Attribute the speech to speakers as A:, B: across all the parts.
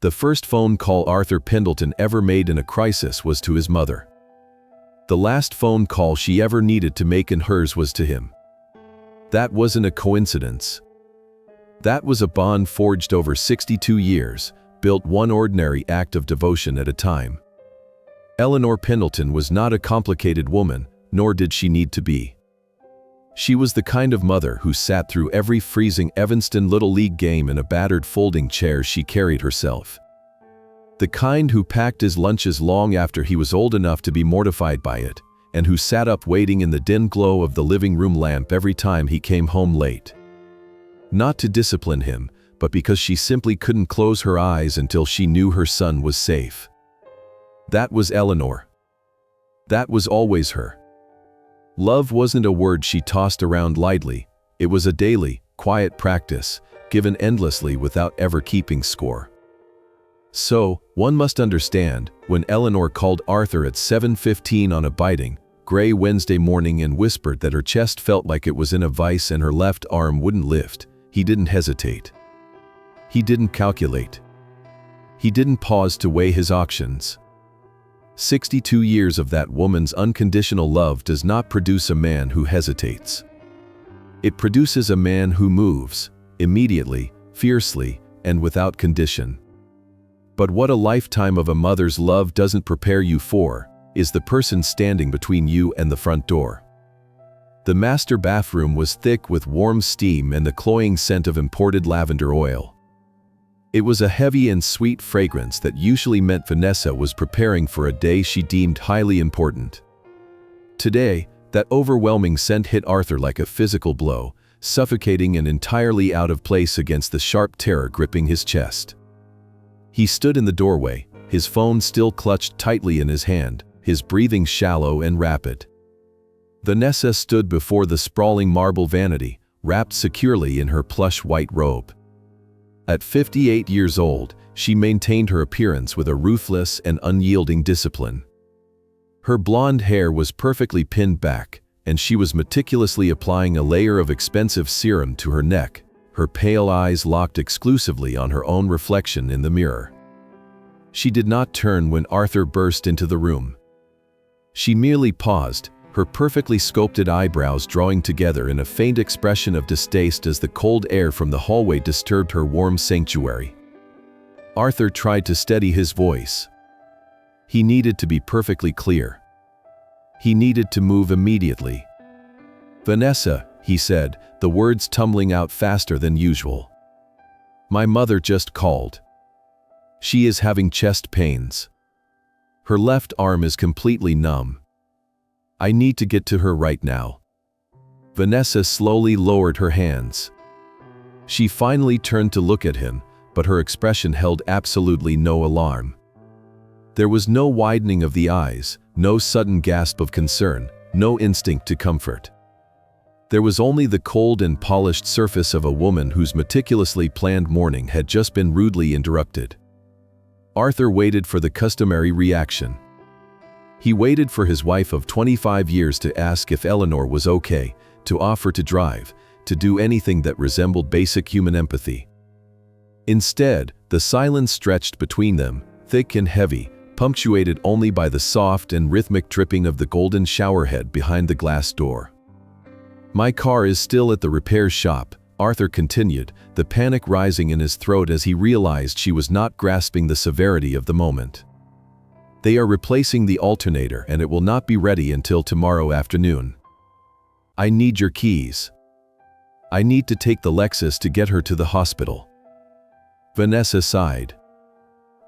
A: The first phone call Arthur Pendleton ever made in a crisis was to his mother. The last phone call she ever needed to make in hers was to him. That wasn't a coincidence. That was a bond forged over 62 years, built one ordinary act of devotion at a time. Eleanor Pendleton was not a complicated woman, nor did she need to be. She was the kind of mother who sat through every freezing Evanston Little League game in a battered folding chair she carried herself. The kind who packed his lunches long after he was old enough to be mortified by it, and who sat up waiting in the dim glow of the living room lamp every time he came home late. Not to discipline him, but because she simply couldn't close her eyes until she knew her son was safe. That was Eleanor. That was always her. Love wasn't a word she tossed around lightly. It was a daily, quiet practice, given endlessly without ever keeping score. So, one must understand, when Eleanor called Arthur at 7:15 on a biting, gray Wednesday morning and whispered that her chest felt like it was in a vice and her left arm wouldn't lift, he didn't hesitate. He didn't calculate. He didn't pause to weigh his options. 62 years of that woman's unconditional love does not produce a man who hesitates. It produces a man who moves, immediately, fiercely, and without condition. But what a lifetime of a mother's love doesn't prepare you for, is the person standing between you and the front door. The master bathroom was thick with warm steam and the cloying scent of imported lavender oil. It was a heavy and sweet fragrance that usually meant Vanessa was preparing for a day she deemed highly important. Today, that overwhelming scent hit Arthur like a physical blow, suffocating and entirely out of place against the sharp terror gripping his chest. He stood in the doorway, his phone still clutched tightly in his hand, his breathing shallow and rapid. Vanessa stood before the sprawling marble vanity, wrapped securely in her plush white robe. At 58 years old, she maintained her appearance with a ruthless and unyielding discipline. Her blonde hair was perfectly pinned back, and she was meticulously applying a layer of expensive serum to her neck, her pale eyes locked exclusively on her own reflection in the mirror. She did not turn when Arthur burst into the room. She merely paused, her perfectly sculpted eyebrows drawing together in a faint expression of distaste as the cold air from the hallway disturbed her warm sanctuary. Arthur tried to steady his voice. He needed to be perfectly clear. He needed to move immediately. "Vanessa," he said, the words tumbling out faster than usual. "My mother just called. She is having chest pains. Her left arm is completely numb. I need to get to her right now." Vanessa slowly lowered her hands. She finally turned to look at him, but her expression held absolutely no alarm. There was no widening of the eyes, no sudden gasp of concern, no instinct to comfort. There was only the cold and polished surface of a woman whose meticulously planned morning had just been rudely interrupted. Arthur waited for the customary reaction. He waited for his wife of 25 years to ask if Eleanor was okay, to offer to drive, to do anything that resembled basic human empathy. Instead, the silence stretched between them, thick and heavy, punctuated only by the soft and rhythmic dripping of the golden showerhead behind the glass door. "My car is still at the repair shop," Arthur continued, the panic rising in his throat as he realized she was not grasping the severity of the moment. "They are replacing the alternator and it will not be ready until tomorrow afternoon. I need your keys. I need to take the Lexus to get her to the hospital." Vanessa sighed.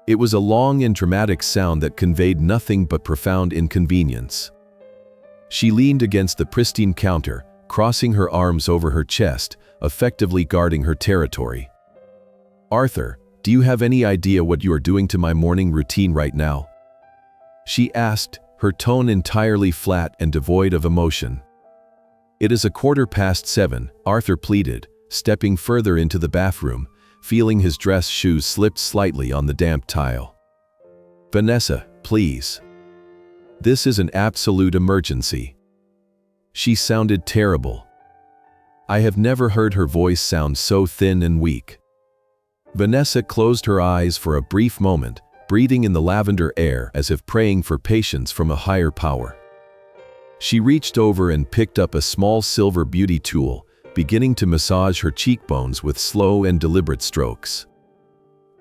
A: It was a long and dramatic sound that conveyed nothing but profound inconvenience. She leaned against the pristine counter, crossing her arms over her chest, effectively guarding her territory. "Arthur, do you have any idea what you are doing to my morning routine right now?" she asked, her tone entirely flat and devoid of emotion. "It is 7:15, Arthur pleaded, stepping further into the bathroom, feeling his dress shoes slipped slightly on the damp tile. "Vanessa, please. This is an absolute emergency." She sounded terrible. I have never heard her voice sound so thin and weak. Vanessa closed her eyes for a brief moment, breathing in the lavender air as if praying for patience from a higher power. She reached over and picked up a small silver beauty tool, beginning to massage her cheekbones with slow and deliberate strokes.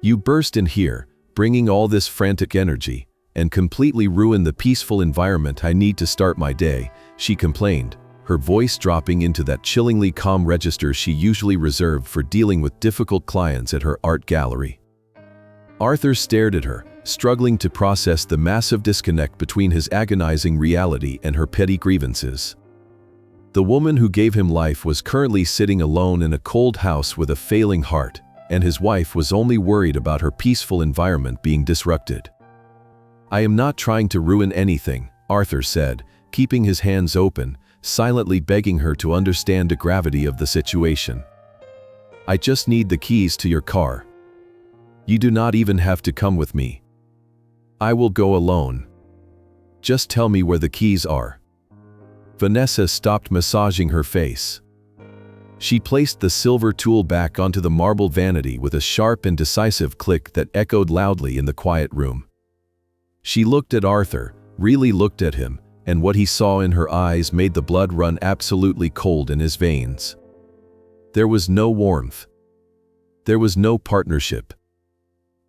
A: "You burst in here, bringing all this frantic energy, and completely ruin the peaceful environment I need to start my day," she complained, her voice dropping into that chillingly calm register she usually reserved for dealing with difficult clients at her art gallery. Arthur stared at her, struggling to process the massive disconnect between his agonizing reality and her petty grievances. The woman who gave him life was currently sitting alone in a cold house with a failing heart, and his wife was only worried about her peaceful environment being disrupted. "I am not trying to ruin anything," Arthur said, keeping his hands open, silently begging her to understand the gravity of the situation. "I just need the keys to your car. You do not even have to come with me. I will go alone. Just tell me where the keys are." Vanessa stopped massaging her face. She placed the silver tool back onto the marble vanity with a sharp and decisive click that echoed loudly in the quiet room. She looked at Arthur, really looked at him, and what he saw in her eyes made the blood run absolutely cold in his veins. There was no warmth. There was no partnership.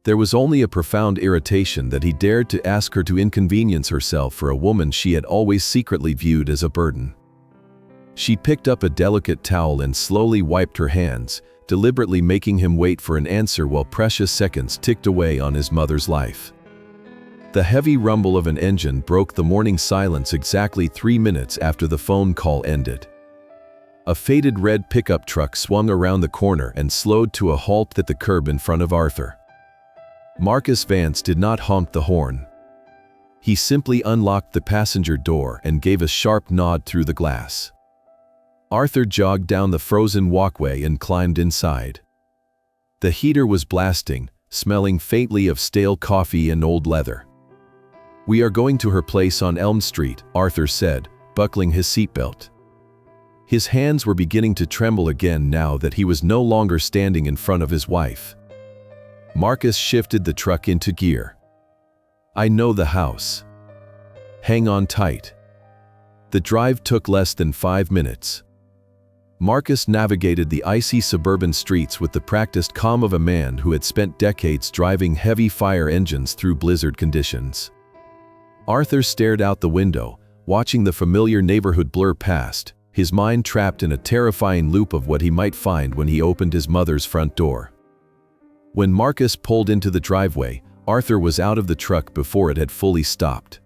A: There was only a profound irritation that he dared to ask her to inconvenience herself for a woman she had always secretly viewed as a burden. She picked up a delicate towel and slowly wiped her hands, deliberately making him wait for an answer while precious seconds ticked away on his mother's life. The heavy rumble of an engine broke the morning silence exactly 3 minutes after the phone call ended. A faded red pickup truck swung around the corner and slowed to a halt at the curb in front of Arthur. Marcus Vance did not honk the horn. He simply unlocked the passenger door and gave a sharp nod through the glass. Arthur jogged down the frozen walkway and climbed inside. The heater was blasting, smelling faintly of stale coffee and old leather. "We are going to her place on Elm Street," Arthur said, buckling his seatbelt. His hands were beginning to tremble again now that he was no longer standing in front of his wife. Marcus shifted the truck into gear. "I know the house. Hang on tight." The drive took less than 5 minutes. Marcus navigated the icy suburban streets with the practiced calm of a man who had spent decades driving heavy fire engines through blizzard conditions. Arthur stared out the window, watching the familiar neighborhood blur past, his mind trapped in a terrifying loop of what he might find when he opened his mother's front door. When Marcus pulled into the driveway, Arthur was out of the truck before it had fully stopped.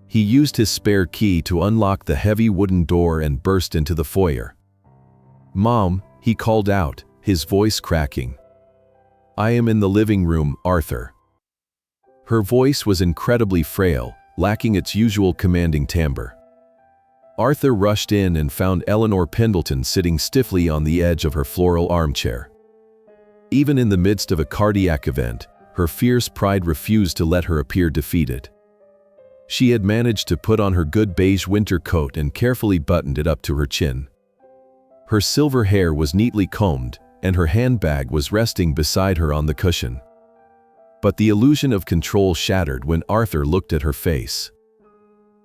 A: He used his spare key to unlock the heavy wooden door and burst into the foyer. "Mom," he called out, his voice cracking. "I am in the living room, Arthur." Her voice was incredibly frail, lacking its usual commanding timbre. Arthur rushed in and found Eleanor Pendleton sitting stiffly on the edge of her floral armchair. Even in the midst of a cardiac event, her fierce pride refused to let her appear defeated. She had managed to put on her good beige winter coat and carefully buttoned it up to her chin. Her silver hair was neatly combed, and her handbag was resting beside her on the cushion. But the illusion of control shattered when Arthur looked at her face.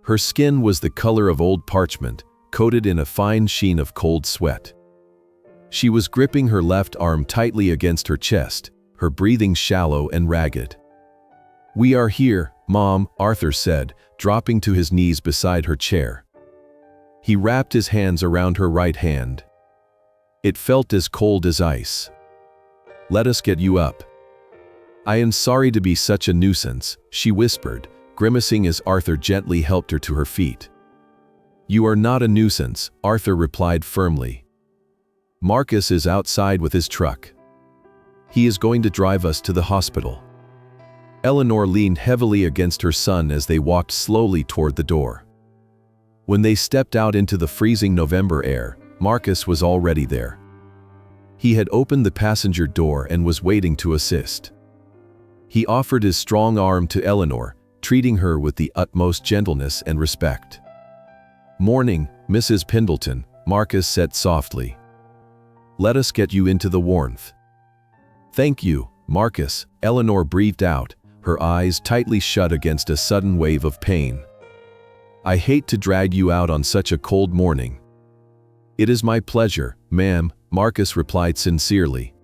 A: Her skin was the color of old parchment, coated in a fine sheen of cold sweat. She was gripping her left arm tightly against her chest, her breathing shallow and ragged. "We are here, Mom," Arthur said, dropping to his knees beside her chair. He wrapped his hands around her right hand. It felt as cold as ice. "Let us get you up." "I am sorry to be such a nuisance," she whispered, grimacing as Arthur gently helped her to her feet. "You are not a nuisance," Arthur replied firmly. "Marcus is outside with his truck. He is going to drive us to the hospital." Eleanor leaned heavily against her son as they walked slowly toward the door. When they stepped out into the freezing November air, Marcus was already there. He had opened the passenger door and was waiting to assist. He offered his strong arm to Eleanor, treating her with the utmost gentleness and respect. "Morning, Mrs. Pendleton," Marcus said softly. "Let us get you into the warmth." "Thank you, Marcus," Eleanor breathed out, her eyes tightly shut against a sudden wave of pain. "I hate to drag you out on such a cold morning." "It is my pleasure, ma'am," Marcus replied sincerely.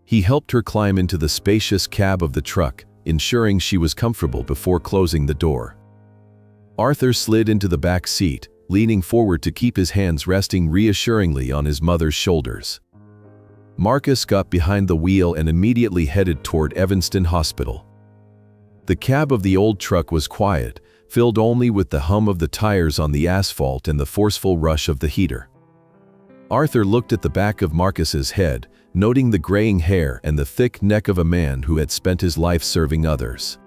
A: He helped her climb into the spacious cab of the truck, ensuring she was comfortable before closing the door. Arthur slid into the back seat, leaning forward to keep his hands resting reassuringly on his mother's shoulders. Marcus got behind the wheel and immediately headed toward Evanston Hospital. The cab of the old truck was quiet, filled only with the hum of the tires on the asphalt and the forceful rush of the heater. Arthur looked at the back of Marcus's head, noting the graying hair and the thick neck of a man who had spent his life serving others.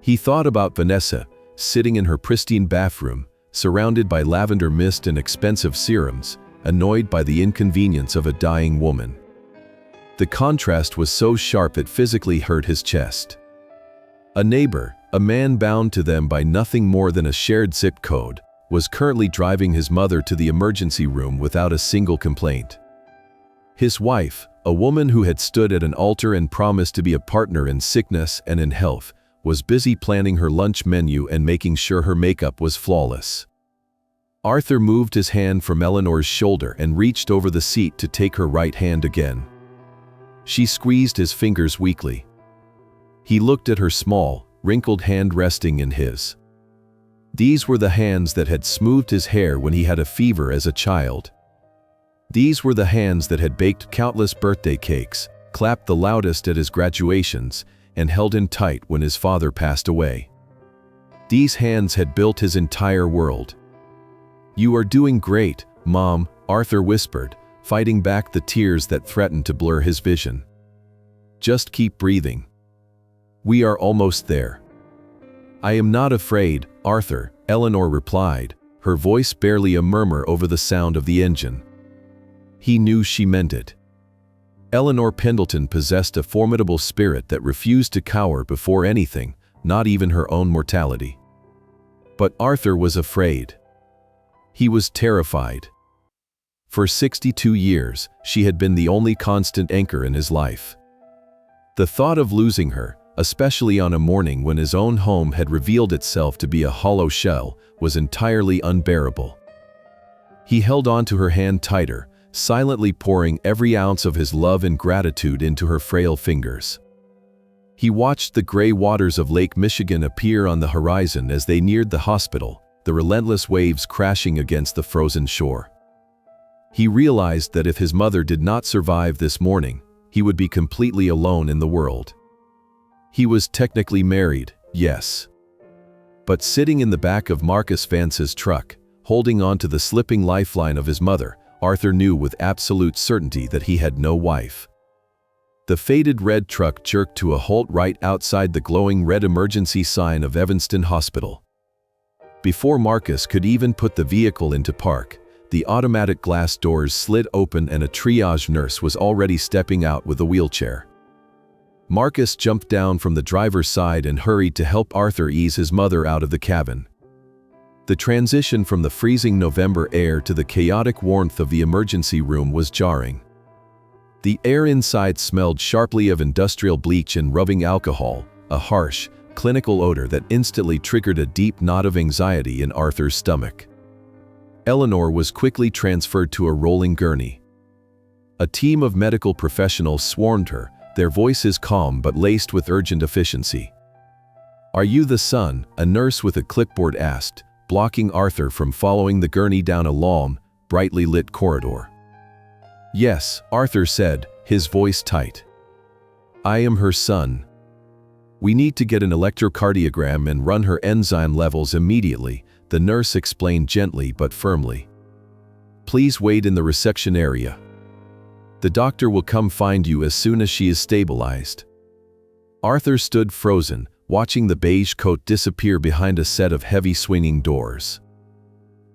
A: He thought about Vanessa, sitting in her pristine bathroom, surrounded by lavender mist and expensive serums, annoyed by the inconvenience of a dying woman. The contrast was so sharp it physically hurt his chest. A neighbor, a man bound to them by nothing more than a shared zip code, was currently driving his mother to the emergency room without a single complaint. His wife, a woman who had stood at an altar and promised to be a partner in sickness and in health, was busy planning her lunch menu and making sure her makeup was flawless. Arthur moved his hand from Eleanor's shoulder and reached over the seat to take her right hand again. She squeezed his fingers weakly. He looked at her small, wrinkled hand resting in his. These were the hands that had smoothed his hair when he had a fever as a child. These were the hands that had baked countless birthday cakes, clapped the loudest at his graduations, and held him tight when his father passed away. These hands had built his entire world. "You are doing great, Mom," Arthur whispered, fighting back the tears that threatened to blur his vision. "Just keep breathing. We are almost there." "I am not afraid, Arthur," Eleanor replied, her voice barely a murmur over the sound of the engine. He knew she meant it. Eleanor Pendleton possessed a formidable spirit that refused to cower before anything, not even her own mortality. But Arthur was afraid. He was terrified. For 62 years, she had been the only constant anchor in his life. The thought of losing her, especially on a morning when his own home had revealed itself to be a hollow shell, was entirely unbearable. He held on to her hand tighter, silently pouring every ounce of his love and gratitude into her frail fingers. He watched the gray waters of Lake Michigan appear on the horizon as they neared the hospital, the relentless waves crashing against the frozen shore. He realized that if his mother did not survive this morning, he would be completely alone in the world. He was technically married, yes. But sitting in the back of Marcus Vance's truck, holding on to the slipping lifeline of his mother, Arthur knew with absolute certainty that he had no wife. The faded red truck jerked to a halt right outside the glowing red emergency sign of Evanston Hospital. Before Marcus could even put the vehicle into park, the automatic glass doors slid open and a triage nurse was already stepping out with a wheelchair. Marcus jumped down from the driver's side and hurried to help Arthur ease his mother out of the cabin. The transition from the freezing November air to the chaotic warmth of the emergency room was jarring. The air inside smelled sharply of industrial bleach and rubbing alcohol, a harsh, clinical odor that instantly triggered a deep knot of anxiety in Arthur's stomach. Eleanor was quickly transferred to a rolling gurney. A team of medical professionals swarmed her, their voices calm but laced with urgent efficiency. "Are you the son?" a nurse with a clipboard asked, blocking Arthur from following the gurney down a long, brightly lit corridor. "Yes," Arthur said, his voice tight. "I am her son. We need to get an electrocardiogram and run her enzyme levels immediately," the nurse explained gently but firmly. "Please wait in the reception area. The doctor will come find you as soon as she is stabilized." Arthur stood frozen, watching the beige coat disappear behind a set of heavy swinging doors.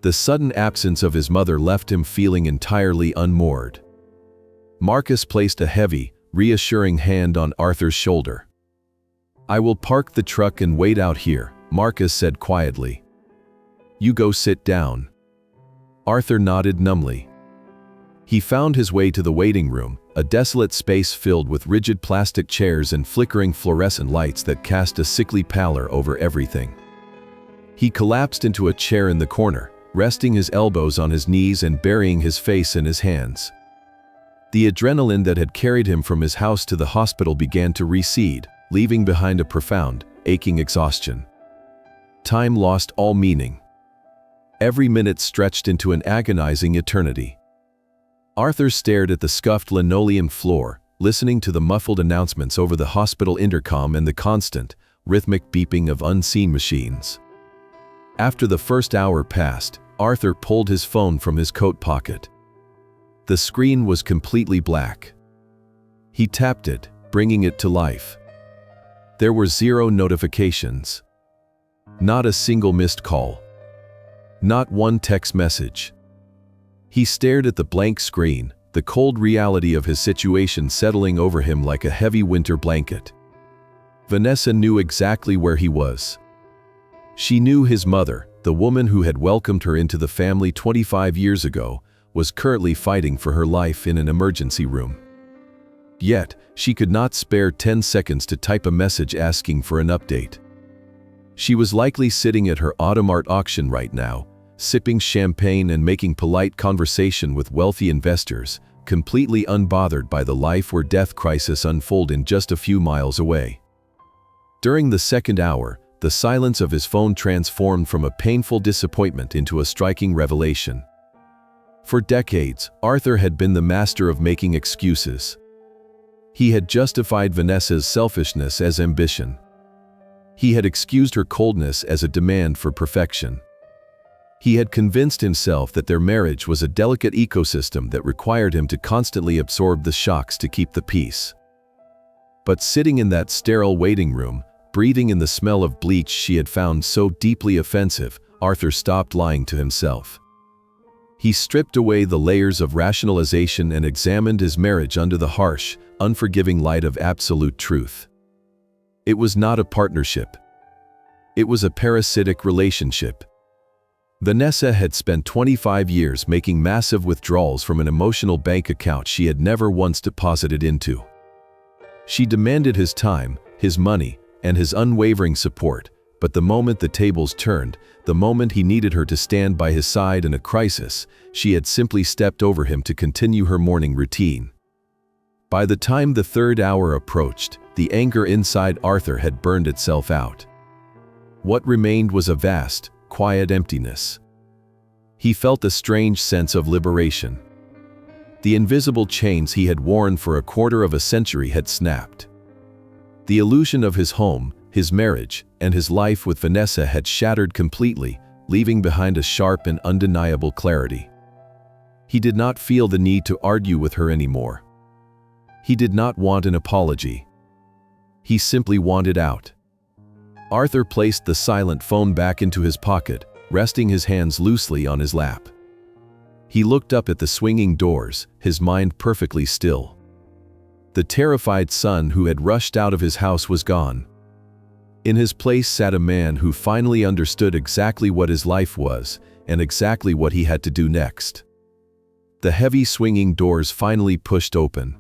A: The sudden absence of his mother left him feeling entirely unmoored. Marcus placed a heavy, reassuring hand on Arthur's shoulder. "I will park the truck and wait out here," Marcus said quietly. "You go sit down." Arthur nodded numbly. He found his way to the waiting room, a desolate space filled with rigid plastic chairs and flickering fluorescent lights that cast a sickly pallor over everything. He collapsed into a chair in the corner, resting his elbows on his knees and burying his face in his hands. The adrenaline that had carried him from his house to the hospital began to recede, leaving behind a profound, aching exhaustion. Time lost all meaning. Every minute stretched into an agonizing eternity. Arthur stared at the scuffed linoleum floor, listening to the muffled announcements over the hospital intercom and the constant, rhythmic beeping of unseen machines. After the first hour passed, Arthur pulled his phone from his coat pocket. The screen was completely black. He tapped it, bringing it to life. There were 0 notifications. Not a single missed call. Not one text message. He stared at the blank screen, the cold reality of his situation settling over him like a heavy winter blanket. Vanessa knew exactly where he was. She knew his mother, the woman who had welcomed her into the family 25 years ago, was currently fighting for her life in an emergency room. Yet, she could not spare 10 seconds to type a message asking for an update. She was likely sitting at her Automart auction right now, sipping champagne and making polite conversation with wealthy investors, completely unbothered by the life or death crisis unfolding just a few miles away. During the second hour, the silence of his phone transformed from a painful disappointment into a striking revelation. For decades, Arthur had been the master of making excuses. He had justified Vanessa's selfishness as ambition. He had excused her coldness as a demand for perfection. He had convinced himself that their marriage was a delicate ecosystem that required him to constantly absorb the shocks to keep the peace. But sitting in that sterile waiting room, breathing in the smell of bleach she had found so deeply offensive, Arthur stopped lying to himself. He stripped away the layers of rationalization and examined his marriage under the harsh, unforgiving light of absolute truth. It was not a partnership. It was a parasitic relationship. Vanessa had spent 25 years making massive withdrawals from an emotional bank account she had never once deposited into. She demanded his time, his money, and his unwavering support, but the moment the tables turned, the moment he needed her to stand by his side in a crisis, she had simply stepped over him to continue her morning routine. By the time the third hour approached, the anger inside Arthur had burned itself out. What remained was a vast, quiet emptiness. He felt a strange sense of liberation. The invisible chains he had worn for a quarter of a century had snapped. The illusion of his home, his marriage, and his life with Vanessa had shattered completely, leaving behind a sharp and undeniable clarity. He did not feel the need to argue with her anymore. He did not want an apology. He simply wanted out. Arthur placed the silent phone back into his pocket, resting his hands loosely on his lap. He looked up at the swinging doors, his mind perfectly still. The terrified son who had rushed out of his house was gone. In his place sat a man who finally understood exactly what his life was and exactly what he had to do next. The heavy swinging doors finally pushed open.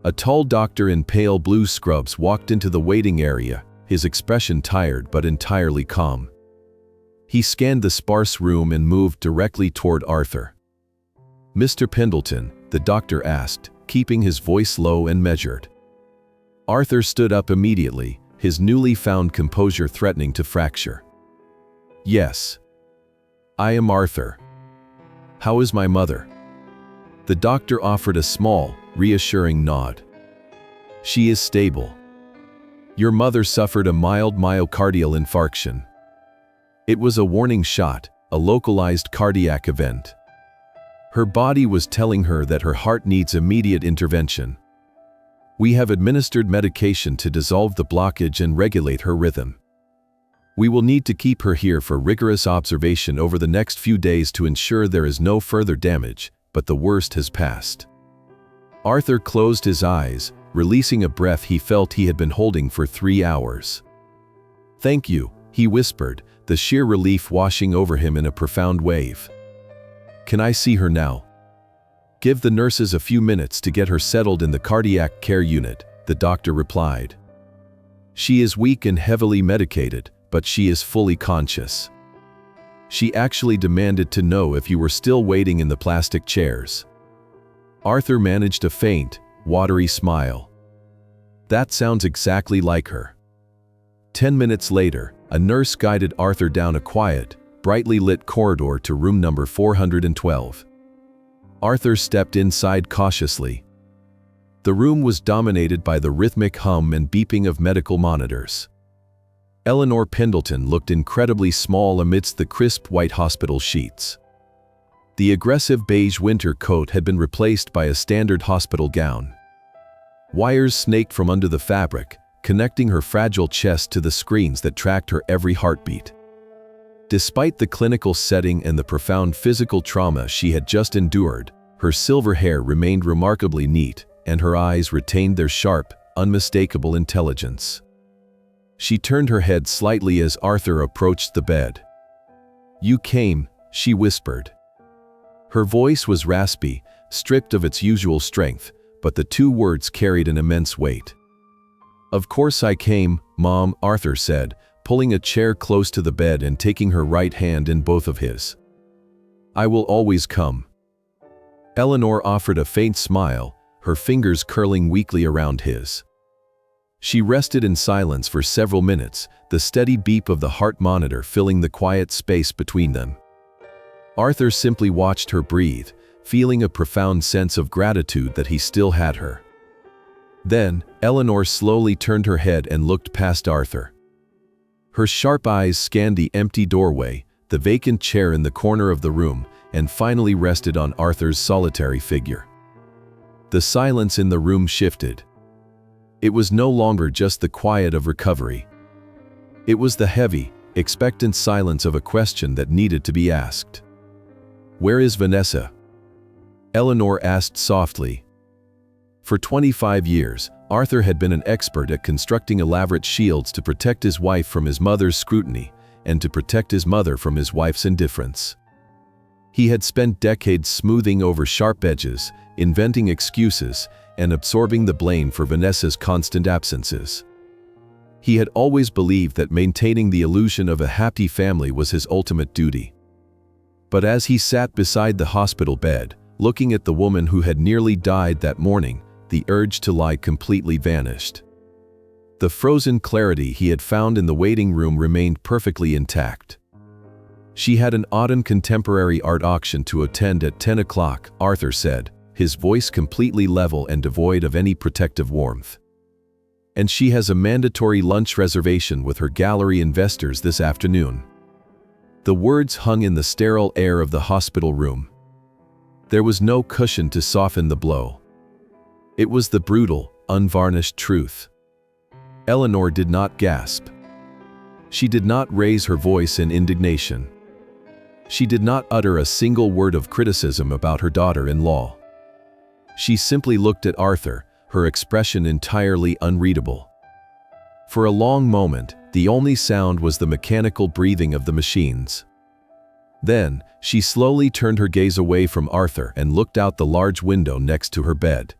A: A tall doctor in pale blue scrubs walked into the waiting area, his expression tired but entirely calm. He scanned the sparse room and moved directly toward Arthur. "Mr. Pendleton," the doctor asked, keeping his voice low and measured. Arthur stood up immediately, his newly found composure threatening to fracture. "Yes. I am Arthur. How is my mother?" The doctor offered a small, reassuring nod. "She is stable. Your mother suffered a mild myocardial infarction. It was a warning shot, a localized cardiac event. Her body was telling her that her heart needs immediate intervention. We have administered medication to dissolve the blockage and regulate her rhythm. We will need to keep her here for rigorous observation over the next few days to ensure there is no further damage, but the worst has passed." Arthur closed his eyes, releasing a breath he felt he had been holding for 3 hours. "Thank you," he whispered, the sheer relief washing over him in a profound wave. "Can I see her now?" "Give the nurses a few minutes to get her settled in the cardiac care unit," the doctor replied. "She is weak and heavily medicated, but she is fully conscious." She actually demanded to know if you were still waiting in the plastic chairs. Arthur managed a faint, watery smile. That sounds exactly like her. 10 minutes later, a nurse guided Arthur down a quiet, brightly lit corridor to room number 412. Arthur stepped inside cautiously. The room was dominated by the rhythmic hum and beeping of medical monitors. Eleanor Pendleton looked incredibly small amidst the crisp white hospital sheets. The aggressive beige winter coat had been replaced by a standard hospital gown. Wires snaked from under the fabric, connecting her fragile chest to the screens that tracked her every heartbeat. Despite the clinical setting and the profound physical trauma she had just endured, her silver hair remained remarkably neat, and her eyes retained their sharp, unmistakable intelligence. She turned her head slightly as Arthur approached the bed. "You came," she whispered. Her voice was raspy, stripped of its usual strength, but the two words carried an immense weight. "Of course I came, Mom," Arthur said, pulling a chair close to the bed and taking her right hand in both of his. "I will always come." Eleanor offered a faint smile, her fingers curling weakly around his. She rested in silence for several minutes, the steady beep of the heart monitor filling the quiet space between them. Arthur simply watched her breathe, feeling a profound sense of gratitude that he still had her. Then, Eleanor slowly turned her head and looked past Arthur. Her sharp eyes scanned the empty doorway, the vacant chair in the corner of the room, and finally rested on Arthur's solitary figure. The silence in the room shifted. It was no longer just the quiet of recovery. It was the heavy, expectant silence of a question that needed to be asked. "Where is Vanessa?" Eleanor asked softly. For 25 years, Arthur had been an expert at constructing elaborate shields to protect his wife from his mother's scrutiny and to protect his mother from his wife's indifference. He had spent decades smoothing over sharp edges, inventing excuses, and absorbing the blame for Vanessa's constant absences. He had always believed that maintaining the illusion of a happy family was his ultimate duty. But as he sat beside the hospital bed, looking at the woman who had nearly died that morning, the urge to lie completely vanished. The frozen clarity he had found in the waiting room remained perfectly intact. "She had an autumn contemporary art auction to attend at 10 o'clock, Arthur said, his voice completely level and devoid of any protective warmth. "And she has a mandatory lunch reservation with her gallery investors this afternoon." The words hung in the sterile air of the hospital room. There was no cushion to soften the blow. It was the brutal, unvarnished truth. Eleanor did not gasp. She did not raise her voice in indignation. She did not utter a single word of criticism about her daughter-in-law. She simply looked at Arthur, her expression entirely unreadable. For a long moment, the only sound was the mechanical breathing of the machines. Then, she slowly turned her gaze away from Arthur and looked out the large window next to her bed.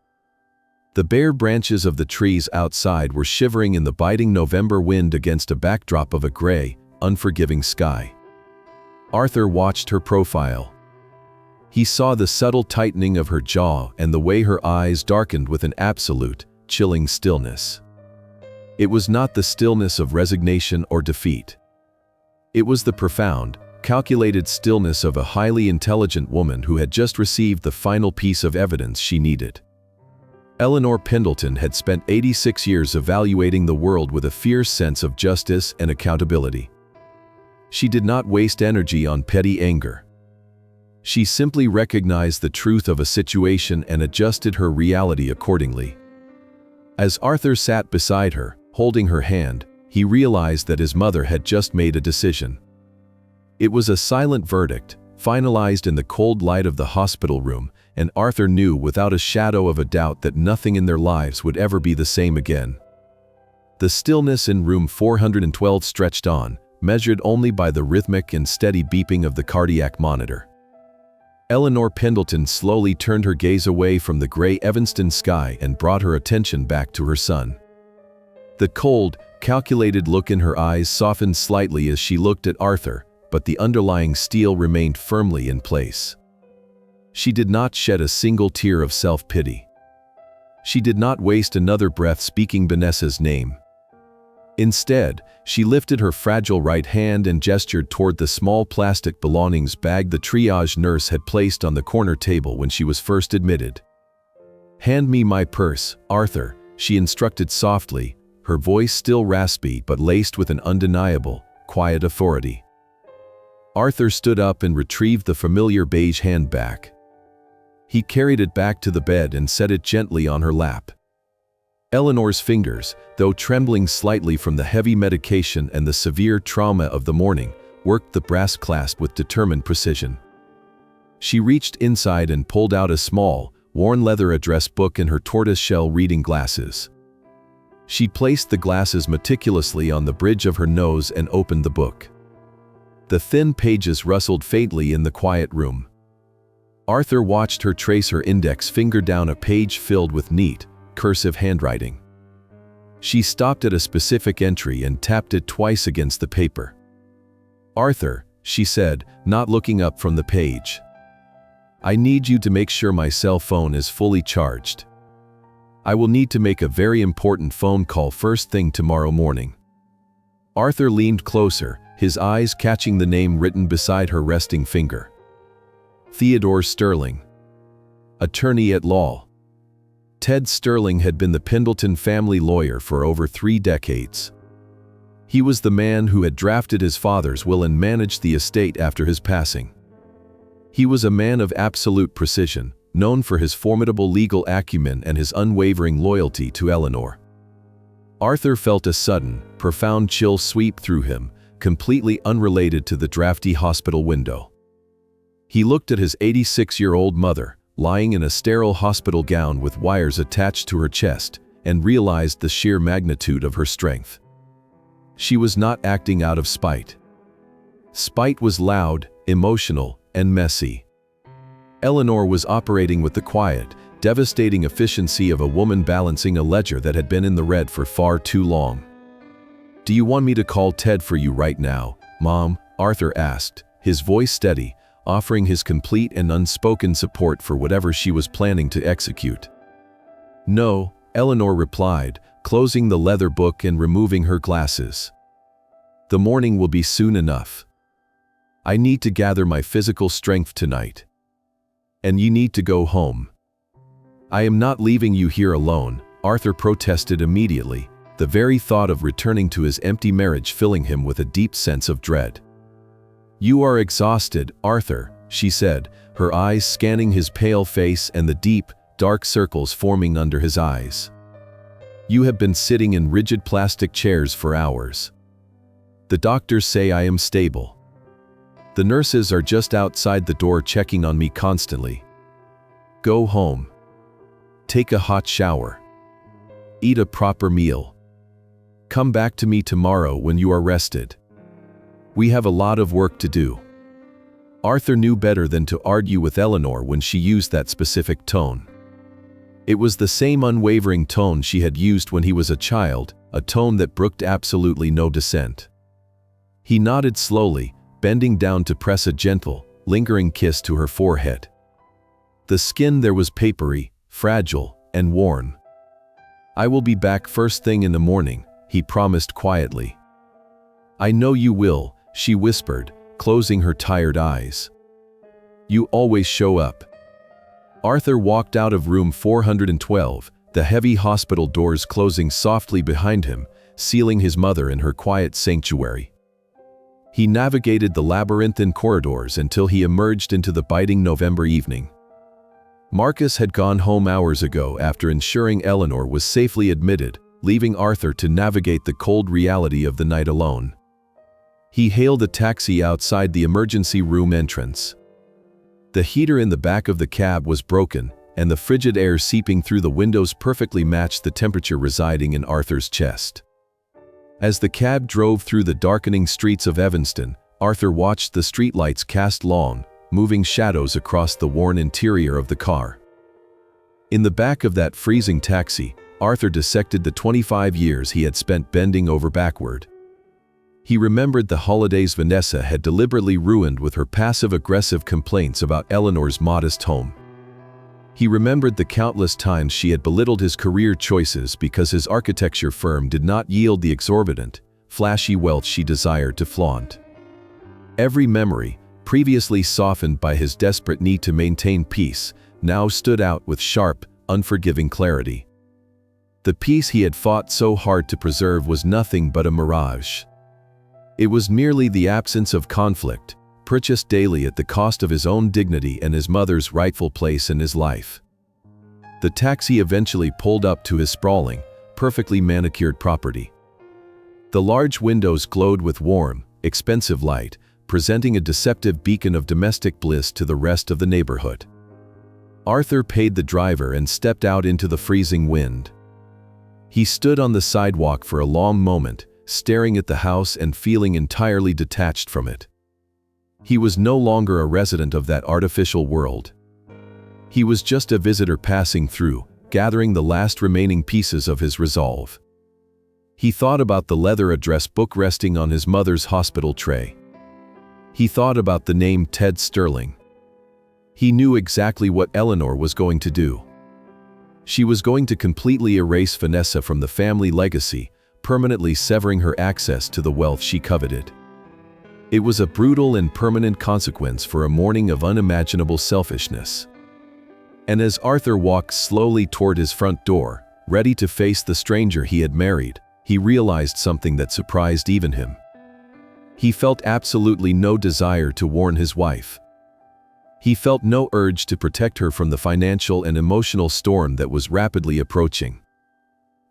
A: The bare branches of the trees outside were shivering in the biting November wind against a backdrop of a gray, unforgiving sky. Arthur watched her profile. He saw the subtle tightening of her jaw and the way her eyes darkened with an absolute, chilling stillness. It was not the stillness of resignation or defeat. It was the profound, calculated stillness of a highly intelligent woman who had just received the final piece of evidence she needed. Eleanor Pendleton had spent 86 years evaluating the world with a fierce sense of justice and accountability. She did not waste energy on petty anger. She simply recognized the truth of a situation and adjusted her reality accordingly. As Arthur sat beside her, holding her hand, he realized that his mother had just made a decision. It was a silent verdict, finalized in the cold light of the hospital room, and Arthur knew without a shadow of a doubt that nothing in their lives would ever be the same again. The stillness in room 412 stretched on, measured only by the rhythmic and steady beeping of the cardiac monitor. Eleanor Pendleton slowly turned her gaze away from the gray Evanston sky and brought her attention back to her son. The cold, calculated look in her eyes softened slightly as she looked at Arthur, but the underlying steel remained firmly in place. She did not shed a single tear of self-pity. She did not waste another breath speaking Vanessa's name. Instead, she lifted her fragile right hand and gestured toward the small plastic belongings bag the triage nurse had placed on the corner table when she was first admitted. "Hand me my purse, Arthur," she instructed softly, her voice still raspy but laced with an undeniable, quiet authority. Arthur stood up and retrieved the familiar beige handbag. He carried it back to the bed and set it gently on her lap. Eleanor's fingers, though trembling slightly from the heavy medication and the severe trauma of the morning, worked the brass clasp with determined precision. She reached inside and pulled out a small, worn leather address book in her tortoiseshell reading glasses. She placed the glasses meticulously on the bridge of her nose and opened the book. The thin pages rustled faintly in the quiet room. Arthur watched her trace her index finger down a page filled with neat, cursive handwriting. She stopped at a specific entry and tapped it twice against the paper. "Arthur," she said, not looking up from the page, "I need you to make sure my cell phone is fully charged. I will need to make a very important phone call first thing tomorrow morning." Arthur leaned closer, his eyes catching the name written beside her resting finger. Theodore Sterling, attorney at law. Ted Sterling had been the Pendleton family lawyer for over 3 decades. He was the man who had drafted his father's will and managed the estate after his passing. He was a man of absolute precision, known for his formidable legal acumen and his unwavering loyalty to Eleanor. Arthur felt a sudden, profound chill sweep through him, completely unrelated to the drafty hospital window. He looked at his 86-year-old mother, lying in a sterile hospital gown with wires attached to her chest, and realized the sheer magnitude of her strength. She was not acting out of spite. Spite was loud, emotional, and messy. Eleanor was operating with the quiet, devastating efficiency of a woman balancing a ledger that had been in the red for far too long. "Do you want me to call Ted for you right now, Mom?" Arthur asked, his voice steady, offering his complete and unspoken support for whatever she was planning to execute. "No," Eleanor replied, closing the leather book and removing her glasses. "The morning will be soon enough. I need to gather my physical strength tonight. And you need to go home." "I am not leaving you here alone," Arthur protested immediately, the very thought of returning to his empty marriage filling him with a deep sense of dread. "You are exhausted, Arthur," she said, her eyes scanning his pale face and the deep, dark circles forming under his eyes. "You have been sitting in rigid plastic chairs for hours. The doctors say I am stable. The nurses are just outside the door checking on me constantly. Go home. Take a hot shower. Eat a proper meal. Come back to me tomorrow when you are rested. We have a lot of work to do." Arthur knew better than to argue with Eleanor when she used that specific tone. It was the same unwavering tone she had used when he was a child, a tone that brooked absolutely no dissent. He nodded slowly, bending down to press a gentle, lingering kiss to her forehead. The skin there was papery, fragile, and worn. "I will be back first thing in the morning," he promised quietly. "I know you will," she whispered, closing her tired eyes. "You always show up." Arthur walked out of room 412, the heavy hospital doors closing softly behind him, sealing his mother in her quiet sanctuary. He navigated the labyrinthine corridors until he emerged into the biting November evening. Marcus had gone home hours ago after ensuring Eleanor was safely admitted, leaving Arthur to navigate the cold reality of the night alone. He hailed a taxi outside the emergency room entrance. The heater in the back of the cab was broken, and the frigid air seeping through the windows perfectly matched the temperature residing in Arthur's chest. As the cab drove through the darkening streets of Evanston, Arthur watched the streetlights cast long, moving shadows across the worn interior of the car. In the back of that freezing taxi, Arthur dissected the 25 years he had spent bending over backward. He remembered the holidays Vanessa had deliberately ruined with her passive-aggressive complaints about Eleanor's modest home. He remembered the countless times she had belittled his career choices because his architecture firm did not yield the exorbitant, flashy wealth she desired to flaunt. Every memory, previously softened by his desperate need to maintain peace, now stood out with sharp, unforgiving clarity. The peace he had fought so hard to preserve was nothing but a mirage. It was merely the absence of conflict, purchased daily at the cost of his own dignity and his mother's rightful place in his life. The taxi eventually pulled up to his sprawling, perfectly manicured property. The large windows glowed with warm, expensive light, presenting a deceptive beacon of domestic bliss to the rest of the neighborhood. Arthur paid the driver and stepped out into the freezing wind. He stood on the sidewalk for a long moment, staring at the house and feeling entirely detached from it. He was no longer a resident of that artificial world. He was just a visitor passing through, gathering the last remaining pieces of his resolve. He thought about the leather address book resting on his mother's hospital tray. He thought about the name Ted Sterling. He knew exactly what Eleanor was going to do. She was going to completely erase Vanessa from the family legacy, permanently severing her access to the wealth she coveted. It was a brutal and permanent consequence for a morning of unimaginable selfishness. And as Arthur walked slowly toward his front door, ready to face the stranger he had married, he realized something that surprised even him. He felt absolutely no desire to warn his wife. He felt no urge to protect her from the financial and emotional storm that was rapidly approaching.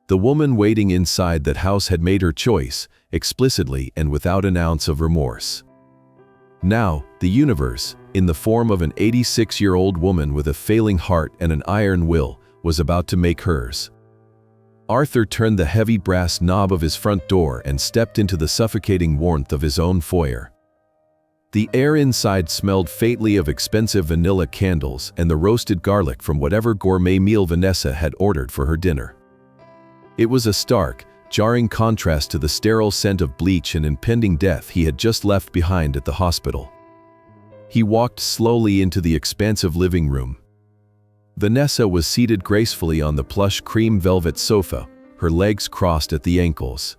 A: The woman waiting inside that house had made her choice, explicitly and without an ounce of remorse. Now, the universe, in the form of an 86-year-old woman with a failing heart and an iron will, was about to make hers. Arthur turned the heavy brass knob of his front door and stepped into the suffocating warmth of his own foyer. The air inside smelled faintly of expensive vanilla candles and the roasted garlic from whatever gourmet meal Vanessa had ordered for her dinner. It was a stark, jarring contrast to the sterile scent of bleach and impending death he had just left behind at the hospital. He walked slowly into the expansive living room. Vanessa was seated gracefully on the plush cream velvet sofa, her legs crossed at the ankles.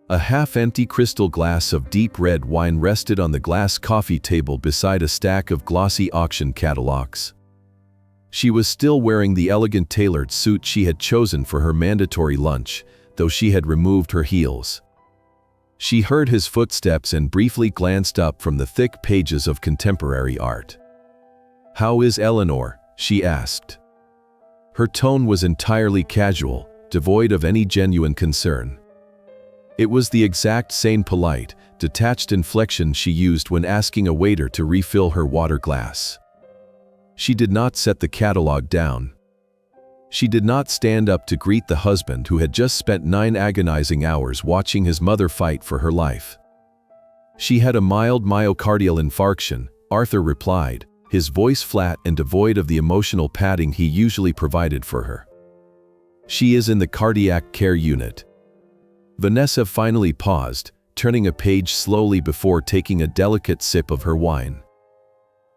A: A half-empty crystal glass of deep red wine rested on the glass coffee table beside a stack of glossy auction catalogs. She was still wearing the elegant tailored suit she had chosen for her mandatory lunch, though she had removed her heels. She heard his footsteps and briefly glanced up from the thick pages of contemporary art. "How is Eleanor?" she asked. Her tone was entirely casual, devoid of any genuine concern. It was the exact same polite, detached inflection she used when asking a waiter to refill her water glass. She did not set the catalog down. She did not stand up to greet the husband who had just spent 9 agonizing hours watching his mother fight for her life. "She had a mild myocardial infarction," Arthur replied, his voice flat and devoid of the emotional padding he usually provided for her. "She is in the cardiac care unit." Vanessa finally paused, turning a page slowly before taking a delicate sip of her wine.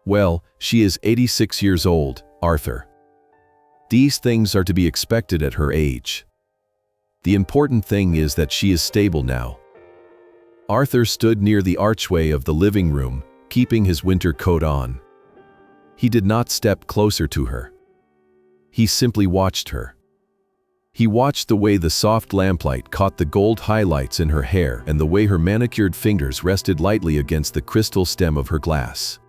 A: "Well, she is 86 years old, Arthur. These things are to be expected at her age. The important thing is that she is stable now." Arthur stood near the archway of the living room, keeping his winter coat on. He did not step closer to her. He simply watched her. He watched the way the soft lamplight caught the gold highlights in her hair and the way her manicured fingers rested lightly against the crystal stem of her glass.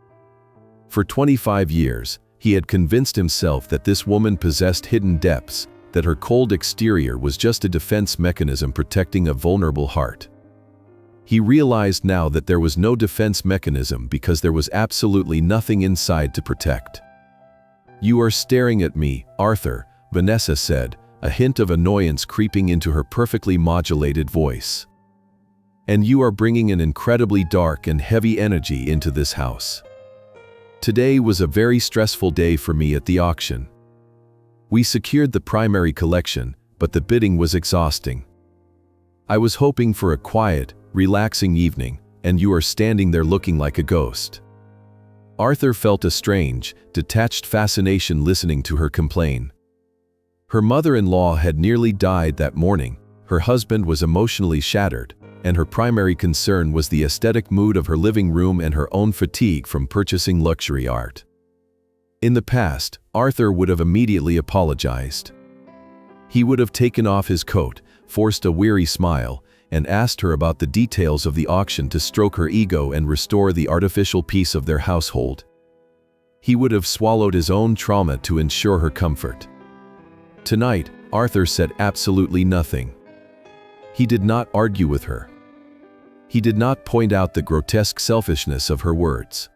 A: For 25 years, he had convinced himself that this woman possessed hidden depths, that her cold exterior was just a defense mechanism protecting a vulnerable heart. He realized now that there was no defense mechanism because there was absolutely nothing inside to protect. "You are staring at me, Arthur," Vanessa said, a hint of annoyance creeping into her perfectly modulated voice. "And you are bringing an incredibly dark and heavy energy into this house." Today was a very stressful day for me at the auction. We secured the primary collection, but the bidding was exhausting. I was hoping for a quiet, relaxing evening, and you are standing there looking like a ghost. Arthur felt a strange, detached fascination listening to her complain. Her mother-in-law had nearly died that morning, her husband was emotionally shattered, and her primary concern was the aesthetic mood of her living room and her own fatigue from purchasing luxury art. In the past, Arthur would have immediately apologized. He would have taken off his coat, forced a weary smile, and asked her about the details of the auction to stroke her ego and restore the artificial peace of their household. He would have swallowed his own trauma to ensure her comfort. Tonight, Arthur said absolutely nothing. He did not argue with her. He did not point out the grotesque selfishness of her words.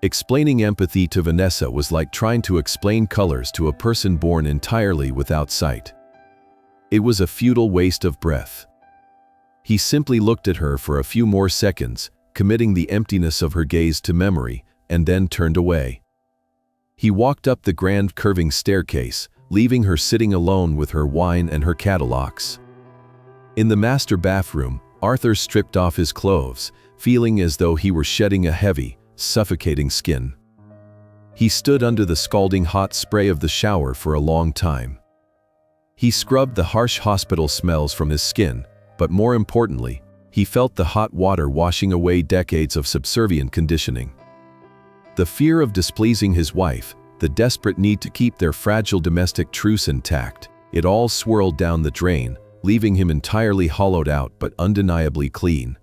A: Explaining empathy to Vanessa was like trying to explain colors to a person born entirely without sight. It was a futile waste of breath. He simply looked at her for a few more seconds, committing the emptiness of her gaze to memory, and then turned away. He walked up the grand curving staircase, leaving her sitting alone with her wine and her catalogs. In the master bathroom, Arthur stripped off his clothes, feeling as though he were shedding a heavy, suffocating skin. He stood under the scalding hot spray of the shower for a long time. He scrubbed the harsh hospital smells from his skin, but more importantly, he felt the hot water washing away decades of subservient conditioning. The fear of displeasing his wife, the desperate need to keep their fragile domestic truce intact, it all swirled down the drain, leaving him entirely hollowed out but undeniably clean.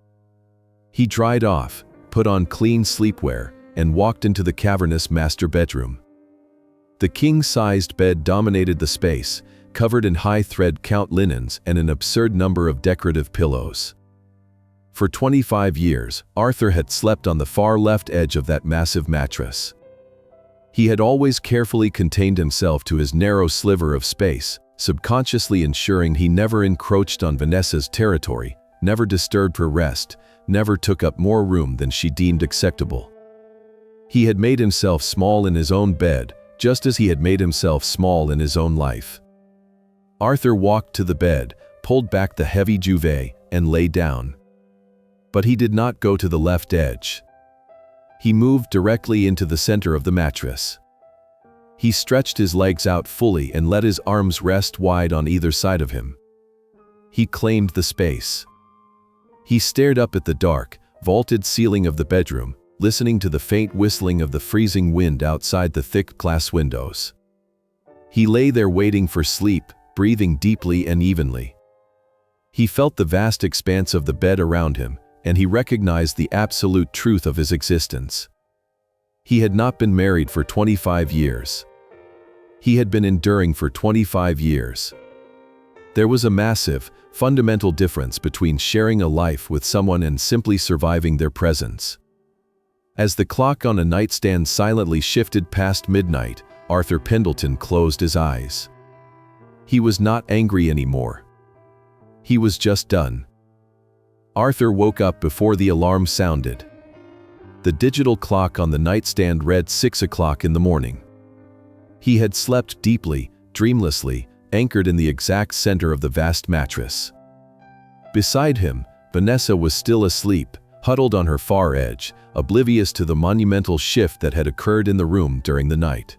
A: He dried off, put on clean sleepwear, and walked into the cavernous master bedroom. The king-sized bed dominated the space, covered in high thread count linens and an absurd number of decorative pillows. For 25 years, Arthur had slept on the far left edge of that massive mattress. He had always carefully contained himself to his narrow sliver of space, subconsciously ensuring he never encroached on Vanessa's territory, never disturbed her rest, never took up more room than she deemed acceptable. He had made himself small in his own bed, just as he had made himself small in his own life. Arthur walked to the bed, pulled back the heavy duvet, and lay down. But he did not go to the left edge. He moved directly into the center of the mattress. He stretched his legs out fully and let his arms rest wide on either side of him. He claimed the space. He stared up at the dark, vaulted ceiling of the bedroom, listening to the faint whistling of the freezing wind outside the thick glass windows. He lay there waiting for sleep, breathing deeply and evenly. He felt the vast expanse of the bed around him, and he recognized the absolute truth of his existence. He had not been married for 25 years. He had been enduring for 25 years. There was a massive, fundamental difference between sharing a life with someone and simply surviving their presence. As the clock on a nightstand silently shifted past midnight, Arthur Pendleton closed his eyes. He was not angry anymore. He was just done. Arthur woke up before the alarm sounded. The digital clock on the nightstand read 6 o'clock in the morning. He had slept deeply, dreamlessly, anchored in the exact center of the vast mattress. Beside him, Vanessa was still asleep, huddled on her far edge, oblivious to the monumental shift that had occurred in the room during the night.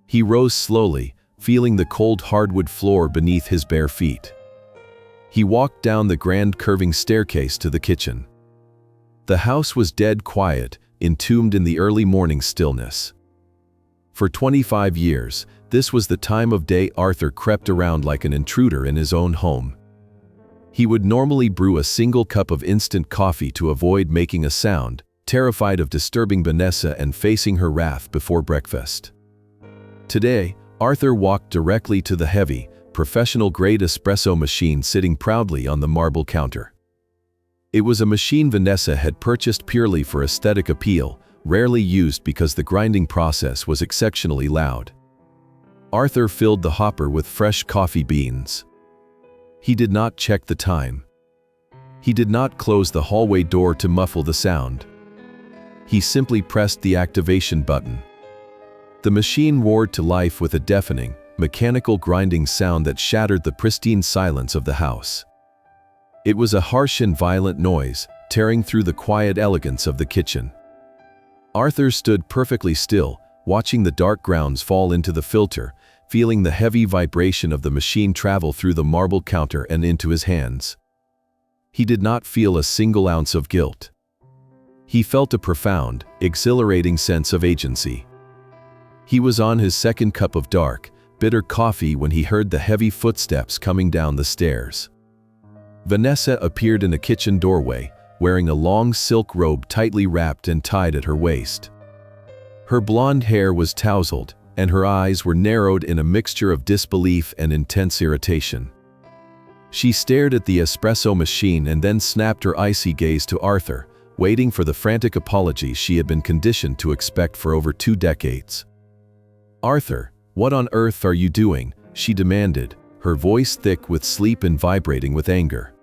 A: He rose slowly, feeling the cold hardwood floor beneath his bare feet. He walked down the grand curving staircase to the kitchen. The house was dead quiet, entombed in the early morning stillness. For 25 years, this was the time of day Arthur crept around like an intruder in his own home. He would normally brew a single cup of instant coffee to avoid making a sound, terrified of disturbing Vanessa and facing her wrath before breakfast. Today, Arthur walked directly to the heavy, professional-grade espresso machine sitting proudly on the marble counter. It was a machine Vanessa had purchased purely for aesthetic appeal, rarely used because the grinding process was exceptionally loud. Arthur filled the hopper with fresh coffee beans. He did not check the time. He did not close the hallway door to muffle the sound. He simply pressed the activation button. The machine roared to life with a deafening, mechanical grinding sound that shattered the pristine silence of the house. It was a harsh and violent noise, tearing through the quiet elegance of the kitchen. Arthur stood perfectly still, watching the dark grounds fall into the filter, feeling the heavy vibration of the machine travel through the marble counter and into his hands. He did not feel a single ounce of guilt. He felt a profound, exhilarating sense of agency. He was on his second cup of dark, bitter coffee when he heard the heavy footsteps coming down the stairs. Vanessa appeared in a kitchen doorway, wearing a long silk robe tightly wrapped and tied at her waist. Her blonde hair was tousled, and her eyes were narrowed in a mixture of disbelief and intense irritation. She stared at the espresso machine and then snapped her icy gaze to Arthur, waiting for the frantic apology she had been conditioned to expect for over 2 decades. "Arthur, what on earth are you doing?" she demanded, her voice thick with sleep and vibrating with anger.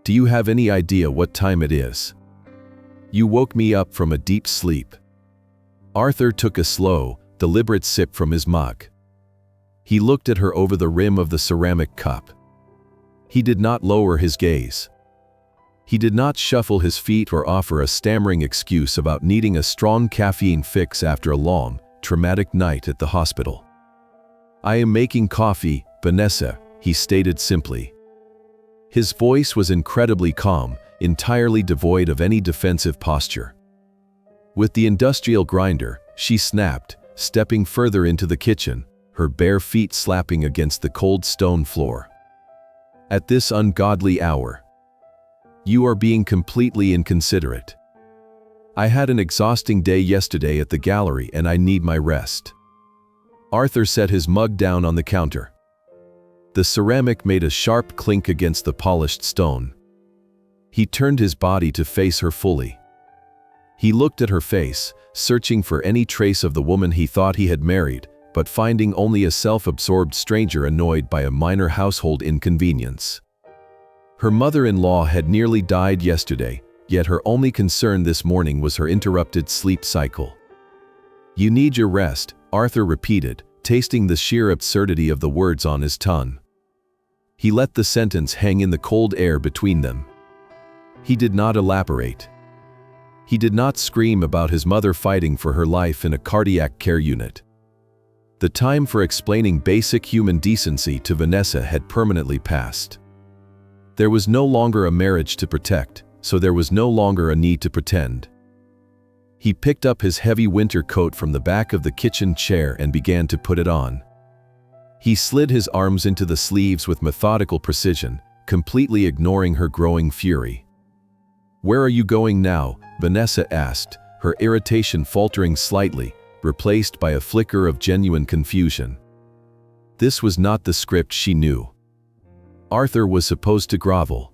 A: "Do you have any idea what time it is? You woke me up from a deep sleep." Arthur took a slow, deliberate sip from his mug. He looked at her over the rim of the ceramic cup. He did not lower his gaze. He did not shuffle his feet or offer a stammering excuse about needing a strong caffeine fix after a long, traumatic night at the hospital. "I am making coffee, Vanessa," he stated simply. His voice was incredibly calm, entirely devoid of any defensive posture. With the industrial grinder, she snapped, stepping further into the kitchen, her bare feet slapping against the cold stone floor. "At this ungodly hour. You are being completely inconsiderate. I had an exhausting day yesterday at the gallery and I need my rest." Arthur set his mug down on the counter. The ceramic made a sharp clink against the polished stone. He turned his body to face her fully. He looked at her face, searching for any trace of the woman he thought he had married, but finding only a self-absorbed stranger annoyed by a minor household inconvenience. Her mother-in-law had nearly died yesterday, yet her only concern this morning was her interrupted sleep cycle. "You need your rest," Arthur repeated, tasting the sheer absurdity of the words on his tongue. He let the sentence hang in the cold air between them. He did not elaborate. He did not scream about his mother fighting for her life in a cardiac care unit. The time for explaining basic human decency to Vanessa had permanently passed. There was no longer a marriage to protect, so there was no longer a need to pretend. He picked up his heavy winter coat from the back of the kitchen chair and began to put it on. He slid his arms into the sleeves with methodical precision, completely ignoring her growing fury. "Where are you going now?" Vanessa asked, her irritation faltering slightly, replaced by a flicker of genuine confusion. This was not the script she knew. Arthur was supposed to grovel.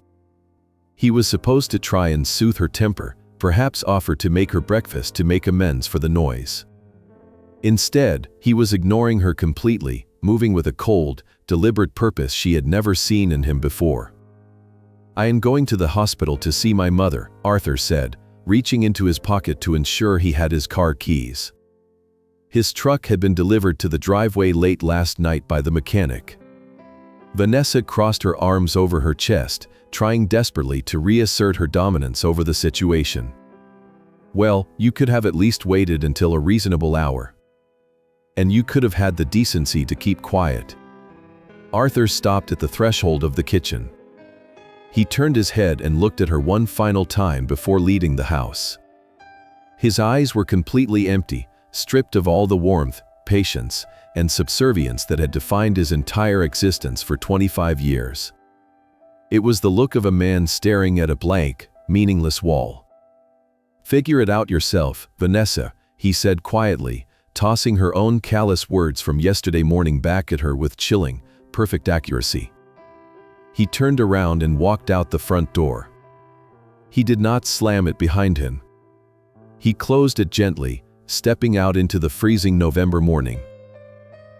A: He was supposed to try and soothe her temper, perhaps offer to make her breakfast to make amends for the noise. Instead, he was ignoring her completely, moving with a cold, deliberate purpose she had never seen in him before. "I am going to the hospital to see my mother," Arthur said, reaching into his pocket to ensure he had his car keys. His truck had been delivered to the driveway late last night by the mechanic. Vanessa crossed her arms over her chest, trying desperately to reassert her dominance over the situation. "Well, you could have at least waited until a reasonable hour. And you could have had the decency to keep quiet." Arthur stopped at the threshold of the kitchen. He turned his head and looked at her one final time before leaving the house. His eyes were completely empty, stripped of all the warmth, patience, and subservience that had defined his entire existence for 25 years. It was the look of a man staring at a blank, meaningless wall. "Figure it out yourself, Vanessa," he said quietly, tossing her own callous words from yesterday morning back at her with chilling, perfect accuracy. He turned around and walked out the front door. He did not slam it behind him. He closed it gently, stepping out into the freezing November morning.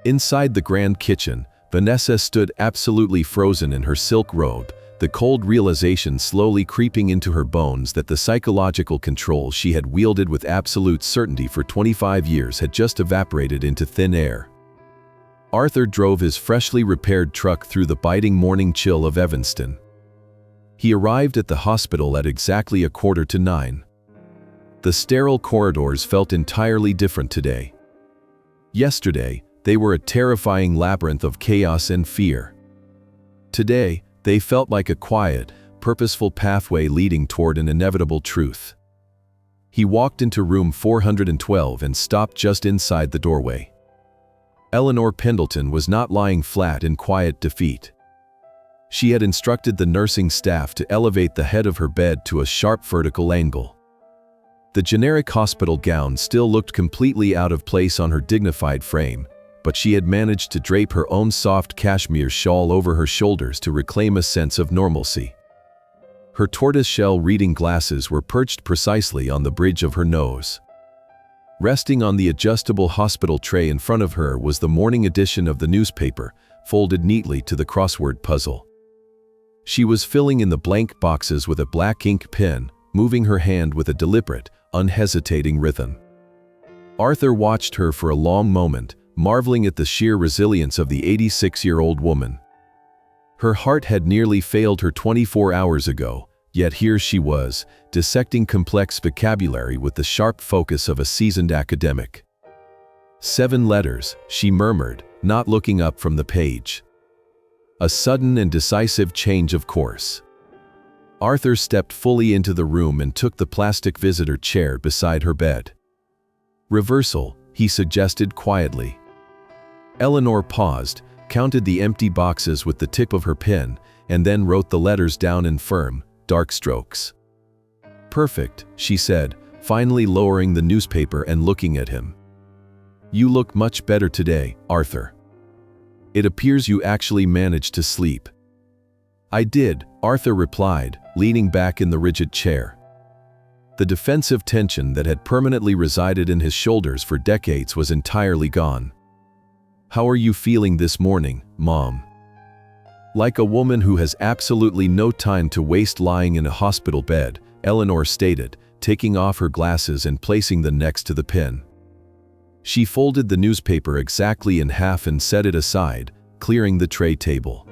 A: Inside the grand kitchen, Vanessa stood absolutely frozen in her silk robe, the cold realization slowly creeping into her bones that the psychological control she had wielded with absolute certainty for 25 years had just evaporated into thin air. Arthur drove his freshly repaired truck through the biting morning chill of Evanston. He arrived at the hospital at exactly 8:45. The sterile corridors felt entirely different today. Yesterday, they were a terrifying labyrinth of chaos and fear. Today, they felt like a quiet, purposeful pathway leading toward an inevitable truth. He walked into room 412 and stopped just inside the doorway. Eleanor Pendleton was not lying flat in quiet defeat. She had instructed the nursing staff to elevate the head of her bed to a sharp vertical angle. The generic hospital gown still looked completely out of place on her dignified frame, but she had managed to drape her own soft cashmere shawl over her shoulders to reclaim a sense of normalcy. Her tortoiseshell reading glasses were perched precisely on the bridge of her nose. Resting on the adjustable hospital tray in front of her was the morning edition of the newspaper, folded neatly to the crossword puzzle. She was filling in the blank boxes with a black ink pen, moving her hand with a deliberate, unhesitating rhythm. Arthur watched her for a long moment, marveling at the sheer resilience of the 86-year-old woman. Her heart had nearly failed her 24 hours ago, yet here she was, dissecting complex vocabulary with the sharp focus of a seasoned academic. 7 letters, she murmured, not looking up from the page. A sudden and decisive change of course. Arthur stepped fully into the room and took the plastic visitor chair beside her bed. Reversal, he suggested quietly. Eleanor paused, counted the empty boxes with the tip of her pen, and then wrote the letters down in firm, dark strokes. "Perfect," she said, finally lowering the newspaper and looking at him. "You look much better today, Arthur. It appears you actually managed to sleep." "I did," Arthur replied, leaning back in the rigid chair. The defensive tension that had permanently resided in his shoulders for decades was entirely gone. "How are you feeling this morning, Mom?" Like a woman who has absolutely no time to waste lying in a hospital bed, Eleanor stated, taking off her glasses and placing them next to the pen. She folded the newspaper exactly in half and set it aside, clearing the tray table.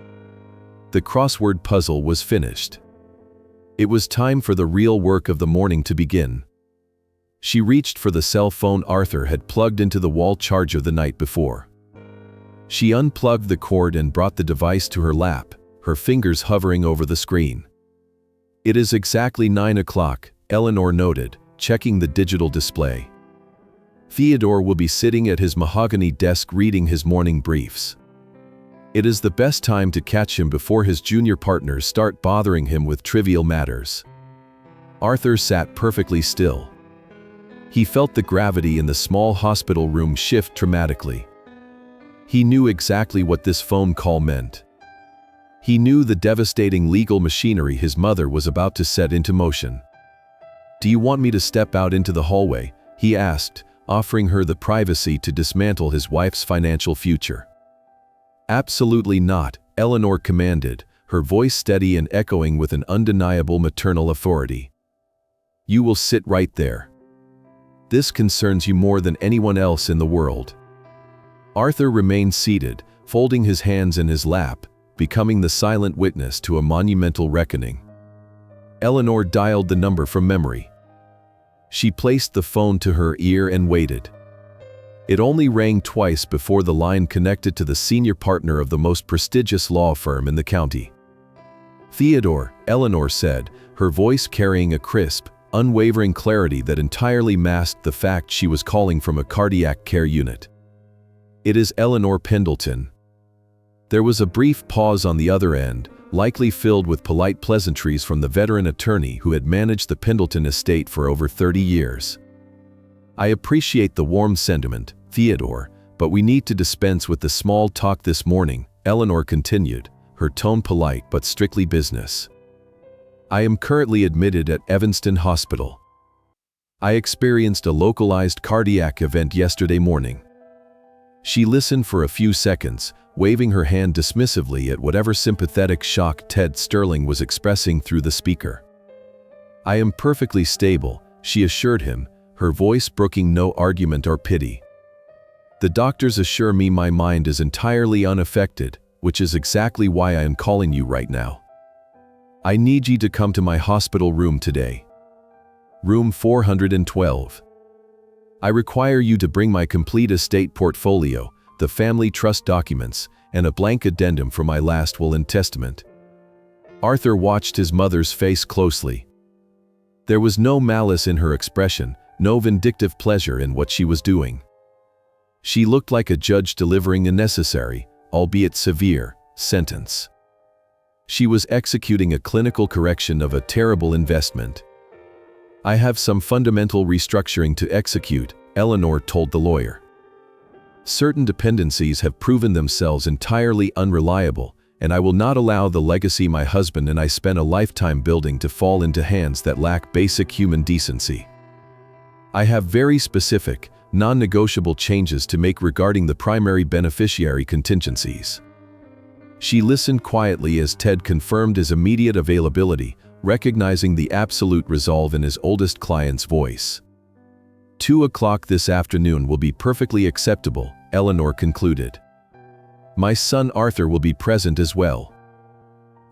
A: The crossword puzzle was finished. It was time for the real work of the morning to begin. She reached for the cell phone Arthur had plugged into the wall charger the night before. She unplugged the cord and brought the device to her lap, her fingers hovering over the screen. "It is exactly 9 o'clock, Eleanor noted, checking the digital display. "Theodore will be sitting at his mahogany desk reading his morning briefs. It is the best time to catch him before his junior partners start bothering him with trivial matters." Arthur sat perfectly still. He felt the gravity in the small hospital room shift dramatically. He knew exactly what this phone call meant. He knew the devastating legal machinery his mother was about to set into motion. "Do you want me to step out into the hallway?" he asked, offering her the privacy to dismantle his wife's financial future. "Absolutely not," Eleanor commanded, her voice steady and echoing with an undeniable maternal authority. "You will sit right there. This concerns you more than anyone else in the world." Arthur remained seated, folding his hands in his lap, becoming the silent witness to a monumental reckoning. Eleanor dialed the number from memory. She placed the phone to her ear and waited. It only rang twice before the line connected to the senior partner of the most prestigious law firm in the county. "Theodore," Eleanor said, her voice carrying a crisp, unwavering clarity that entirely masked the fact she was calling from a cardiac care unit. "It is Eleanor Pendleton." There was a brief pause on the other end, likely filled with polite pleasantries from the veteran attorney who had managed the Pendleton estate for over 30 years. "I appreciate the warm sentiment, Theodore, but we need to dispense with the small talk this morning," Eleanor continued, her tone polite but strictly business. "I am currently admitted at Evanston Hospital. I experienced a localized cardiac event yesterday morning." She listened for a few seconds, waving her hand dismissively at whatever sympathetic shock Ted Sterling was expressing through the speaker. "I am perfectly stable," she assured him, her voice brooking no argument or pity. "The doctors assure me my mind is entirely unaffected, which is exactly why I am calling you right now. I need you to come to my hospital room today. Room 412. I require you to bring my complete estate portfolio, the family trust documents, and a blank addendum for my last will and testament." Arthur watched his mother's face closely. There was no malice in her expression, no vindictive pleasure in what she was doing. She looked like a judge delivering a necessary, albeit severe, sentence. She was executing a clinical correction of a terrible investment. "I have some fundamental restructuring to execute," Eleanor told the lawyer. "Certain dependencies have proven themselves entirely unreliable, and I will not allow the legacy my husband and I spent a lifetime building to fall into hands that lack basic human decency. I have very specific, non-negotiable changes to make regarding the primary beneficiary contingencies." She listened quietly as Ted confirmed his immediate availability, recognizing the absolute resolve in his oldest client's voice. 2 o'clock this afternoon will be perfectly acceptable, Eleanor concluded. "My son Arthur will be present as well.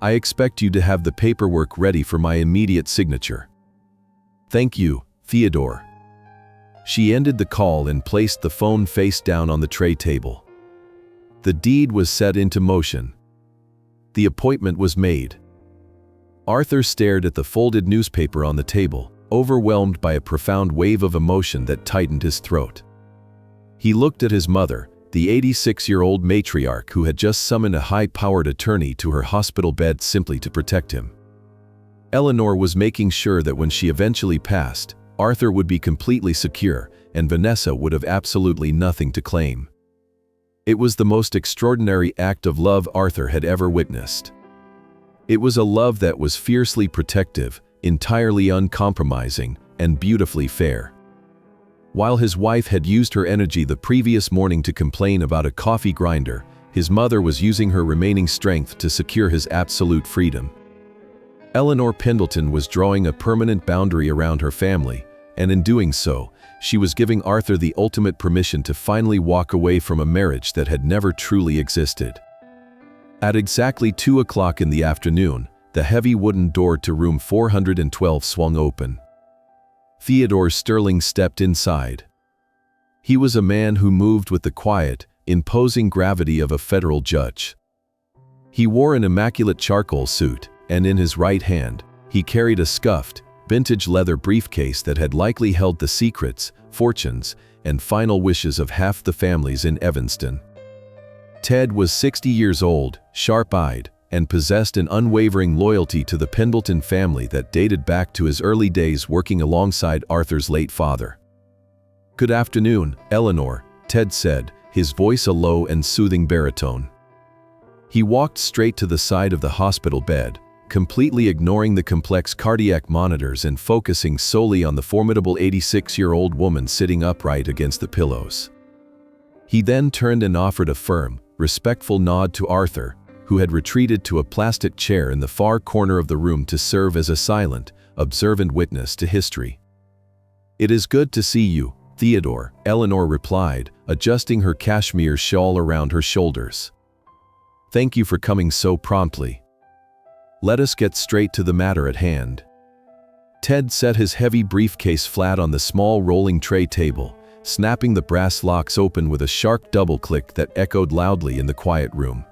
A: I expect you to have the paperwork ready for my immediate signature." "Thank you, Theodore." She ended the call and placed the phone face down on the tray table. The deed was set into motion. The appointment was made. Arthur stared at the folded newspaper on the table, overwhelmed by a profound wave of emotion that tightened his throat. He looked at his mother, the 86-year-old matriarch who had just summoned a high-powered attorney to her hospital bed simply to protect him. Eleanor was making sure that when she eventually passed, Arthur would be completely secure, and Vanessa would have absolutely nothing to claim. It was the most extraordinary act of love Arthur had ever witnessed. It was a love that was fiercely protective, entirely uncompromising, and beautifully fair. While his wife had used her energy the previous morning to complain about a coffee grinder, his mother was using her remaining strength to secure his absolute freedom. Eleanor Pendleton was drawing a permanent boundary around her family, and in doing so, she was giving Arthur the ultimate permission to finally walk away from a marriage that had never truly existed. At exactly 2 o'clock in the afternoon, the heavy wooden door to room 412 swung open. Theodore Sterling stepped inside. He was a man who moved with the quiet, imposing gravity of a federal judge. He wore an immaculate charcoal suit, and in his right hand, he carried a scuffed, vintage leather briefcase that had likely held the secrets, fortunes, and final wishes of half the families in Evanston. Ted was 60 years old, sharp-eyed, and possessed an unwavering loyalty to the Pendleton family that dated back to his early days working alongside Arthur's late father. "Good afternoon, Eleanor," Ted said, his voice a low and soothing baritone. He walked straight to the side of the hospital bed, completely ignoring the complex cardiac monitors and focusing solely on the formidable 86-year-old woman sitting upright against the pillows. He then turned and offered a firm, respectful nod to Arthur, who had retreated to a plastic chair in the far corner of the room to serve as a silent, observant witness to history. "It is good to see you, Theodore," Eleanor replied, adjusting her cashmere shawl around her shoulders. "Thank you for coming so promptly. Let us get straight to the matter at hand." Ted set his heavy briefcase flat on the small rolling tray table, snapping the brass locks open with a sharp double click that echoed loudly in the quiet room.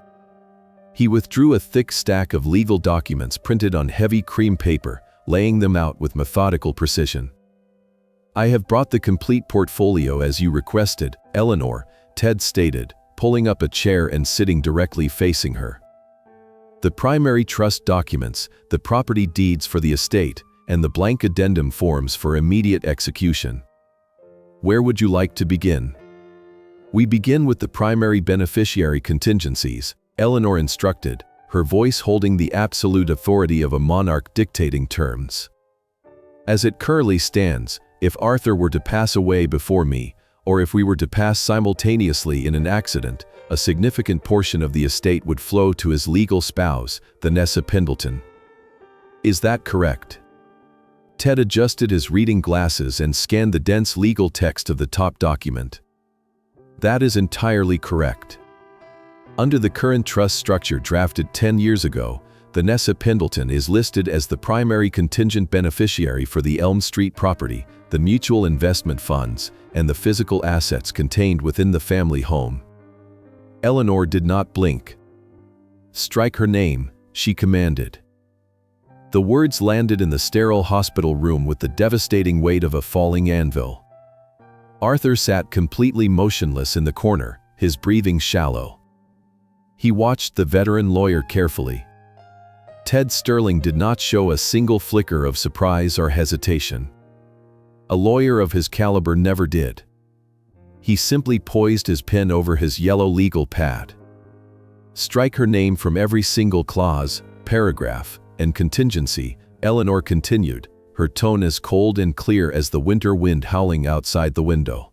A: He withdrew a thick stack of legal documents printed on heavy cream paper, laying them out with methodical precision. "I have brought the complete portfolio as you requested, Eleanor," Ted stated, pulling up a chair and sitting directly facing her. "The primary trust documents, the property deeds for the estate, and the blank addendum forms for immediate execution. Where would you like to begin?" "We begin with the primary beneficiary contingencies," Eleanor instructed, her voice holding the absolute authority of a monarch dictating terms. "As it currently stands, if Arthur were to pass away before me, or if we were to pass simultaneously in an accident, a significant portion of the estate would flow to his legal spouse, Vanessa Pendleton. Is that correct? Ted adjusted his reading glasses and scanned the dense legal text of the top document. That is entirely correct. Under the current trust structure drafted 10 years ago, Vanessa Pendleton is listed as the primary contingent beneficiary for the Elm Street property, the mutual investment funds, and the physical assets contained within the family home. Eleanor did not blink. "Strike her name," she commanded. The words landed in the sterile hospital room with the devastating weight of a falling anvil. Arthur sat completely motionless in the corner, his breathing shallow. He watched the veteran lawyer carefully. Ted Sterling did not show a single flicker of surprise or hesitation. A lawyer of his caliber never did. He simply poised his pen over his yellow legal pad. "Strike her name from every single clause, paragraph, and contingency," Eleanor continued, her tone as cold and clear as the winter wind howling outside the window.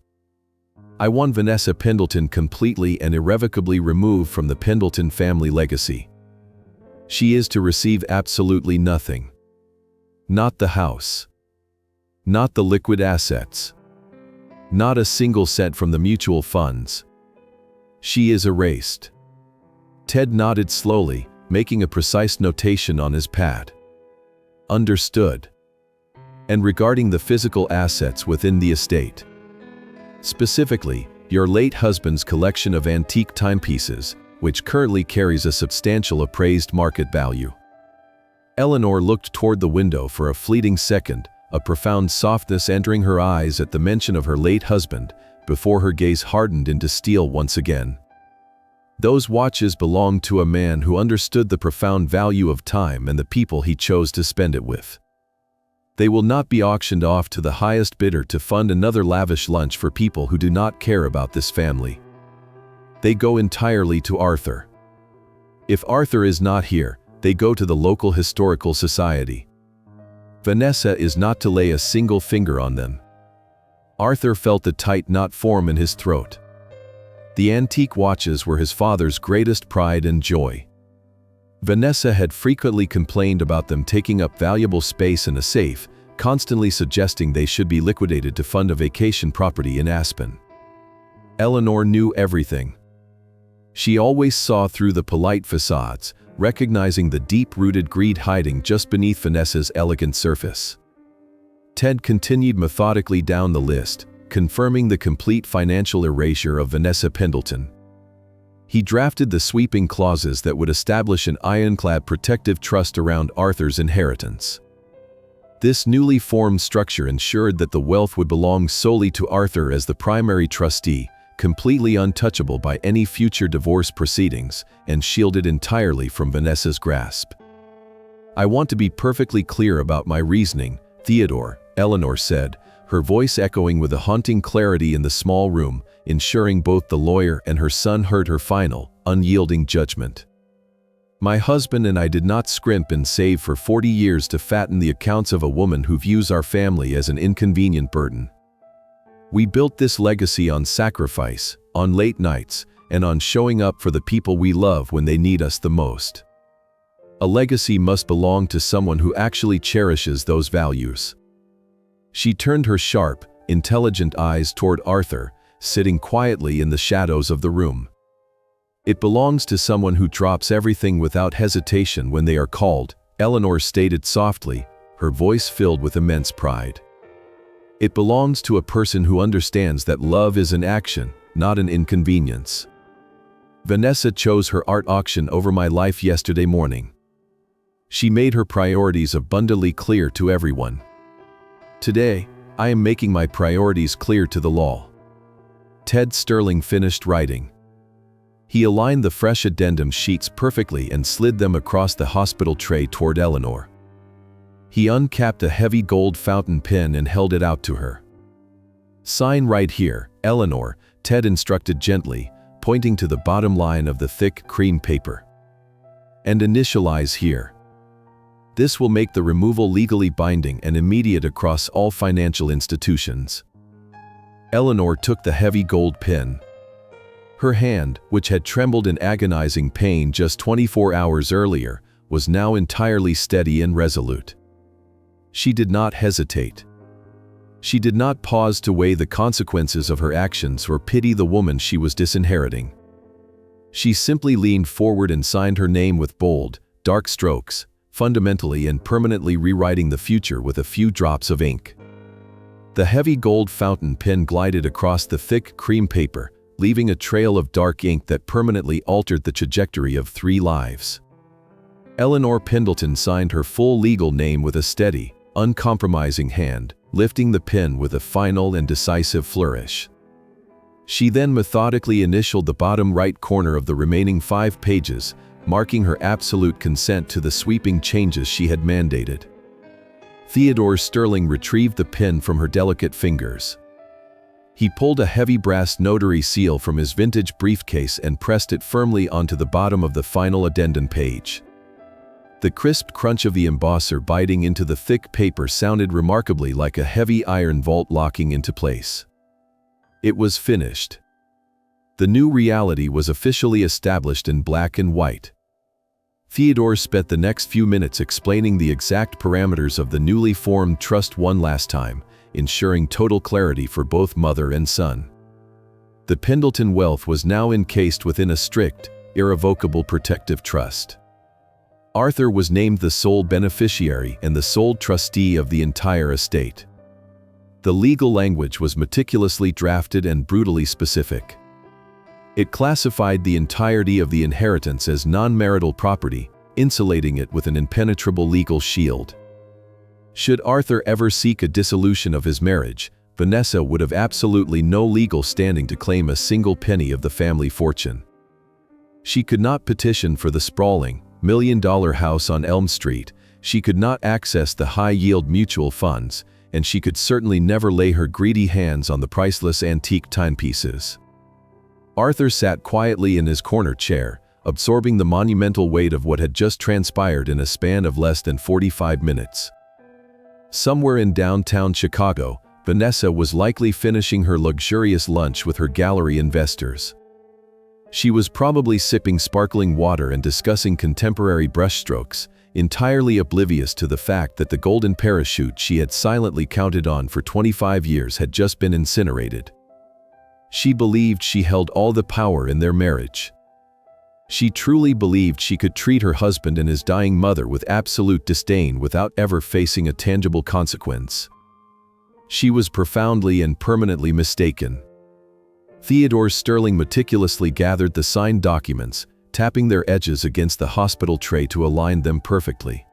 A: "I want Vanessa Pendleton completely and irrevocably removed from the Pendleton family legacy. She is to receive absolutely nothing. Not the house. Not the liquid assets. Not a single cent from the mutual funds. She is erased." Ted nodded slowly, making a precise notation on his pad. "Understood. And regarding the physical assets within the estate. Specifically, your late husband's collection of antique timepieces, which currently carries a substantial appraised market value." Eleanor looked toward the window for a fleeting second, a profound softness entering her eyes at the mention of her late husband, before her gaze hardened into steel once again. Those watches belonged to a man who understood the profound value of time and the people he chose to spend it with. They will not be auctioned off to the highest bidder to fund another lavish lunch for people who do not care about this family. They go entirely to Arthur. If Arthur is not here, they go to the local historical society. Vanessa is not to lay a single finger on them. Arthur felt a tight knot form in his throat. The antique watches were his father's greatest pride and joy. Vanessa had frequently complained about them taking up valuable space in a safe, constantly suggesting they should be liquidated to fund a vacation property in Aspen. Eleanor knew everything. She always saw through the polite facades, recognizing the deep-rooted greed hiding just beneath Vanessa's elegant surface. Ted continued methodically down the list, confirming the complete financial erasure of Vanessa Pendleton. He drafted the sweeping clauses that would establish an ironclad protective trust around Arthur's inheritance. This newly formed structure ensured that the wealth would belong solely to Arthur as the primary trustee, completely untouchable by any future divorce proceedings, and shielded entirely from Vanessa's grasp. "I want to be perfectly clear about my reasoning, Theodore," Eleanor said, her voice echoing with a haunting clarity in the small room, ensuring both the lawyer and her son heard her final, unyielding judgment. "My husband and I did not scrimp and save for 40 years to fatten the accounts of a woman who views our family as an inconvenient burden. We built this legacy on sacrifice, on late nights, and on showing up for the people we love when they need us the most. A legacy must belong to someone who actually cherishes those values." She turned her sharp, intelligent eyes toward Arthur, sitting quietly in the shadows of the room. "It belongs to someone who drops everything without hesitation when they are called," Eleanor stated softly, her voice filled with immense pride. "It belongs to a person who understands that love is an action, not an inconvenience. Vanessa chose her art auction over my life yesterday morning. She made her priorities abundantly clear to everyone. Today, I am making my priorities clear to the law." Ted Sterling finished writing. He aligned the fresh addendum sheets perfectly and slid them across the hospital tray toward Eleanor. He uncapped a heavy gold fountain pen and held it out to her. "Sign right here, Eleanor," Ted instructed gently, pointing to the bottom line of the thick cream paper. "And initialize here. This will make the removal legally binding and immediate across all financial institutions." Eleanor took the heavy gold pen. Her hand, which had trembled in agonizing pain just 24 hours earlier, was now entirely steady and resolute. She did not hesitate. She did not pause to weigh the consequences of her actions or pity the woman she was disinheriting. She simply leaned forward and signed her name with bold, dark strokes, fundamentally and permanently rewriting the future with a few drops of ink. The heavy gold fountain pen glided across the thick cream paper, leaving a trail of dark ink that permanently altered the trajectory of 3 lives. Eleanor Pendleton signed her full legal name with a steady, uncompromising hand, lifting the pen with a final and decisive flourish. She then methodically initialed the bottom right corner of the remaining 5 pages, marking her absolute consent to the sweeping changes she had mandated. Theodore Sterling retrieved the pen from her delicate fingers. He pulled a heavy brass notary seal from his vintage briefcase and pressed it firmly onto the bottom of the final addendum page. The crisp crunch of the embosser biting into the thick paper sounded remarkably like a heavy iron vault locking into place. It was finished. The new reality was officially established in black and white. Theodore spent the next few minutes explaining the exact parameters of the newly formed trust one last time, ensuring total clarity for both mother and son. The Pendleton wealth was now encased within a strict, irrevocable protective trust. Arthur was named the sole beneficiary and the sole trustee of the entire estate. The legal language was meticulously drafted and brutally specific. It classified the entirety of the inheritance as non-marital property, insulating it with an impenetrable legal shield. Should Arthur ever seek a dissolution of his marriage, Vanessa would have absolutely no legal standing to claim a single penny of the family fortune. She could not petition for the sprawling, million-dollar house on Elm Street, she could not access the high-yield mutual funds, and she could certainly never lay her greedy hands on the priceless antique timepieces. Arthur sat quietly in his corner chair, absorbing the monumental weight of what had just transpired in a span of less than 45 minutes. Somewhere in downtown Chicago, Vanessa was likely finishing her luxurious lunch with her gallery investors. She was probably sipping sparkling water and discussing contemporary brushstrokes, entirely oblivious to the fact that the golden parachute she had silently counted on for 25 years had just been incinerated. She believed she held all the power in their marriage. She truly believed she could treat her husband and his dying mother with absolute disdain without ever facing a tangible consequence. She was profoundly and permanently mistaken. Theodore Sterling meticulously gathered the signed documents, tapping their edges against the hospital tray to align them perfectly.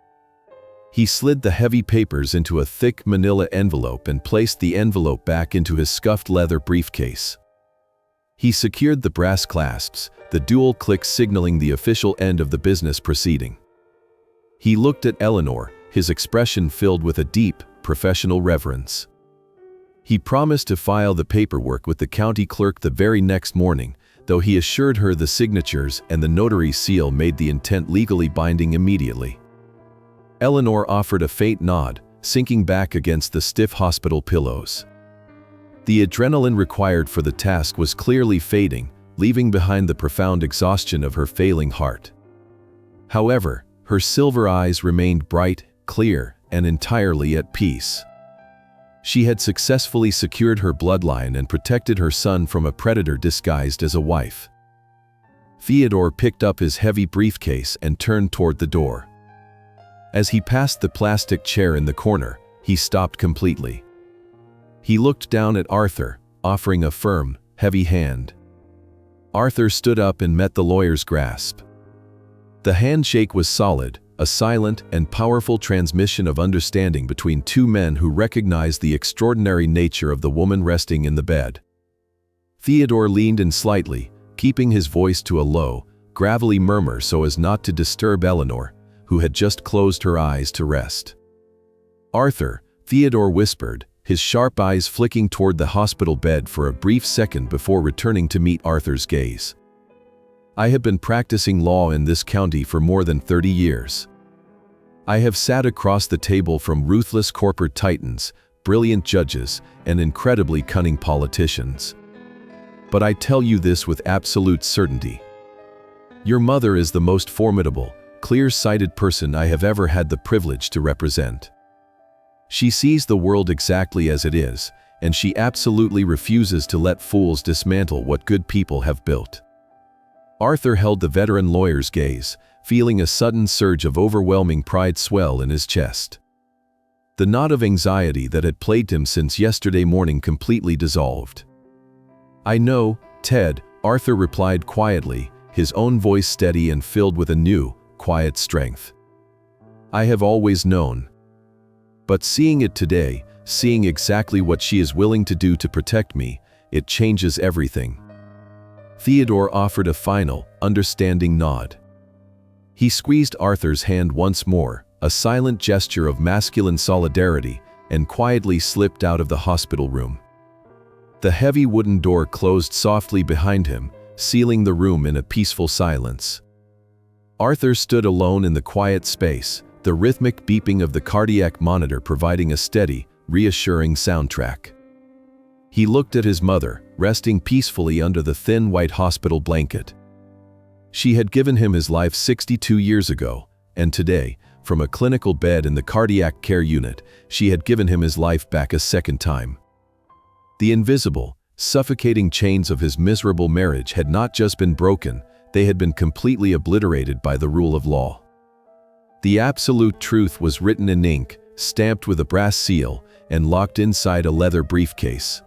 A: He slid the heavy papers into a thick manila envelope and placed the envelope back into his scuffed leather briefcase. He secured the brass clasps, the dual clicks signaling the official end of the business proceeding. He looked at Eleanor, his expression filled with a deep, professional reverence. He promised to file the paperwork with the county clerk the very next morning, though he assured her the signatures and the notary seal made the intent legally binding immediately. Eleanor offered a faint nod, sinking back against the stiff hospital pillows. The adrenaline required for the task was clearly fading, leaving behind the profound exhaustion of her failing heart. However, her silver eyes remained bright, clear, and entirely at peace. She had successfully secured her bloodline and protected her son from a predator disguised as a wife. Theodore picked up his heavy briefcase and turned toward the door. As he passed the plastic chair in the corner, he stopped completely. He looked down at Arthur, offering a firm, heavy hand. Arthur stood up and met the lawyer's grasp. The handshake was solid, a silent and powerful transmission of understanding between two men who recognized the extraordinary nature of the woman resting in the bed. Theodore leaned in slightly, keeping his voice to a low, gravelly murmur so as not to disturb Eleanor, who had just closed her eyes to rest. "Arthur," Theodore whispered, his sharp eyes flicking toward the hospital bed for a brief second before returning to meet Arthur's gaze. "I have been practicing law in this county for more than 30 years. I have sat across the table from ruthless corporate titans, brilliant judges and incredibly cunning politicians. But I tell you this with absolute certainty. Your mother is the most formidable, clear-sighted person I have ever had the privilege to represent. She sees the world exactly as it is, and she absolutely refuses to let fools dismantle what good people have built. Arthur held the veteran lawyer's gaze, feeling a sudden surge of overwhelming pride swell in his chest. The knot of anxiety that had plagued him since yesterday morning completely dissolved. "I know, Ted," Arthur replied quietly, his own voice steady and filled with a new, quiet strength. "I have always known. But seeing it today, seeing exactly what she is willing to do to protect me, it changes everything." Theodore offered a final, understanding nod. He squeezed Arthur's hand once more, a silent gesture of masculine solidarity, and quietly slipped out of the hospital room. The heavy wooden door closed softly behind him, sealing the room in a peaceful silence. Arthur stood alone in the quiet space, the rhythmic beeping of the cardiac monitor providing a steady, reassuring soundtrack. He looked at his mother, resting peacefully under the thin white hospital blanket. She had given him his life 62 years ago, and today, from a clinical bed in the cardiac care unit, she had given him his life back a second time. The invisible, suffocating chains of his miserable marriage had not just been broken, they had been completely obliterated by the rule of law. The absolute truth was written in ink, stamped with a brass seal, and locked inside a leather briefcase.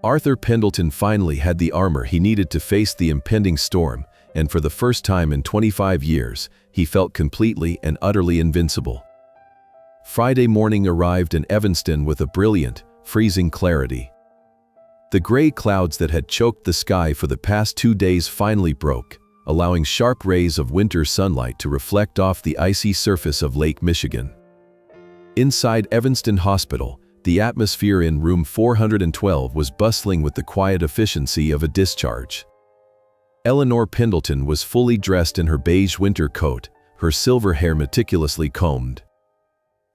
A: Arthur Pendleton finally had the armor he needed to face the impending storm, and for the first time in 25 years, he felt completely and utterly invincible. Friday morning arrived in Evanston with a brilliant, freezing clarity. The gray clouds that had choked the sky for the past 2 days finally broke, allowing sharp rays of winter sunlight to reflect off the icy surface of Lake Michigan. Inside Evanston Hospital, the atmosphere in room 412 was bustling with the quiet efficiency of a discharge. Eleanor Pendleton was fully dressed in her beige winter coat, her silver hair meticulously combed.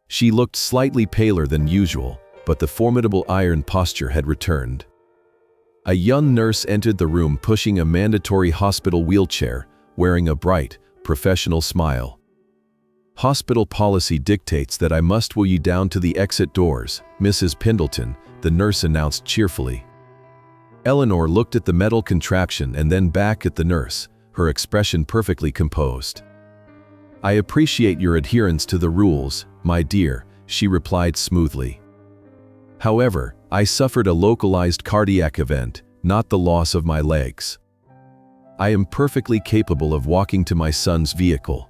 A: She looked slightly paler than usual, but the formidable iron posture had returned. A young nurse entered the room pushing a mandatory hospital wheelchair, wearing a bright, professional smile. "Hospital policy dictates that I must wheel you down to the exit doors, Mrs. Pendleton," the nurse announced cheerfully. Eleanor looked at the metal contraption and then back at the nurse, her expression perfectly composed. "I appreciate your adherence to the rules, my dear," she replied smoothly. "However, I suffered a localized cardiac event, not the loss of my legs. I am perfectly capable of walking to my son's vehicle."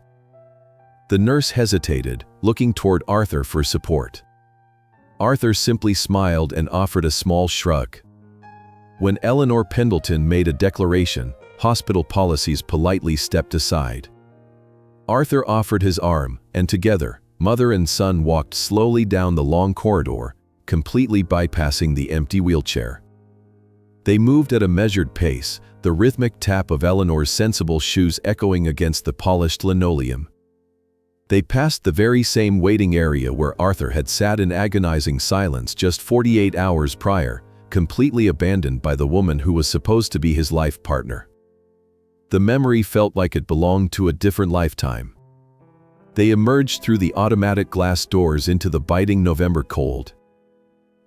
A: The nurse hesitated, looking toward Arthur for support. Arthur simply smiled and offered a small shrug. When Eleanor Pendleton made a declaration, hospital policies politely stepped aside. Arthur offered his arm, and together, mother and son walked slowly down the long corridor, completely bypassing the empty wheelchair. They moved at a measured pace, the rhythmic tap of Eleanor's sensible shoes echoing against the polished linoleum. They passed the very same waiting area where Arthur had sat in agonizing silence just 48 hours prior, completely abandoned by the woman who was supposed to be his life partner. The memory felt like it belonged to a different lifetime. They emerged through the automatic glass doors into the biting November cold.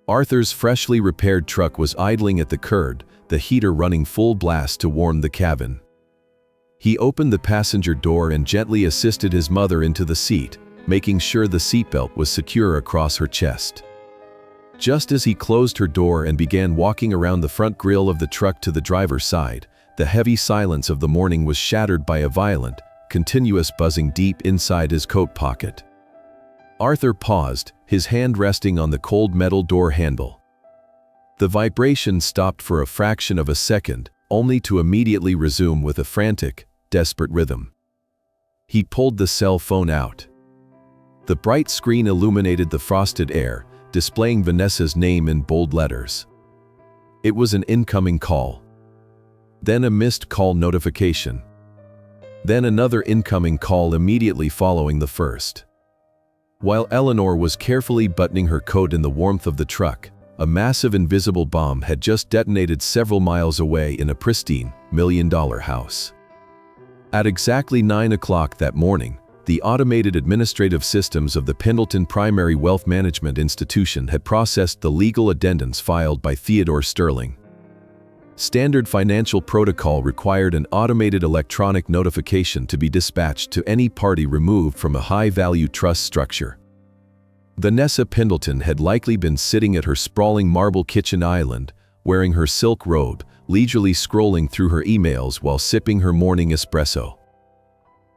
A: Arthur's freshly repaired truck was idling at the curb, the heater running full blast to warm the cabin. He opened the passenger door and gently assisted his mother into the seat, making sure the seatbelt was secure across her chest. Just as he closed her door and began walking around the front grille of the truck to the driver's side, the heavy silence of the morning was shattered by a violent, continuous buzzing deep inside his coat pocket. Arthur paused, his hand resting on the cold metal door handle. The vibration stopped for a fraction of a second, only to immediately resume with a frantic, desperate rhythm. He pulled the cell phone out. The bright screen illuminated the frosted air, displaying Vanessa's name in bold letters. It was an incoming call. Then a missed call notification. Then another incoming call immediately following the first. While Eleanor was carefully buttoning her coat in the warmth of the truck, a massive invisible bomb had just detonated several miles away in a pristine, million-dollar house. At exactly 9 o'clock that morning, the automated administrative systems of the Pendleton Primary Wealth Management Institution had processed the legal addendums filed by Theodore Sterling. Standard financial protocol required an automated electronic notification to be dispatched to any party removed from a high-value trust structure. Vanessa Pendleton had likely been sitting at her sprawling marble kitchen island, wearing her silk robe, leisurely scrolling through her emails while sipping her morning espresso.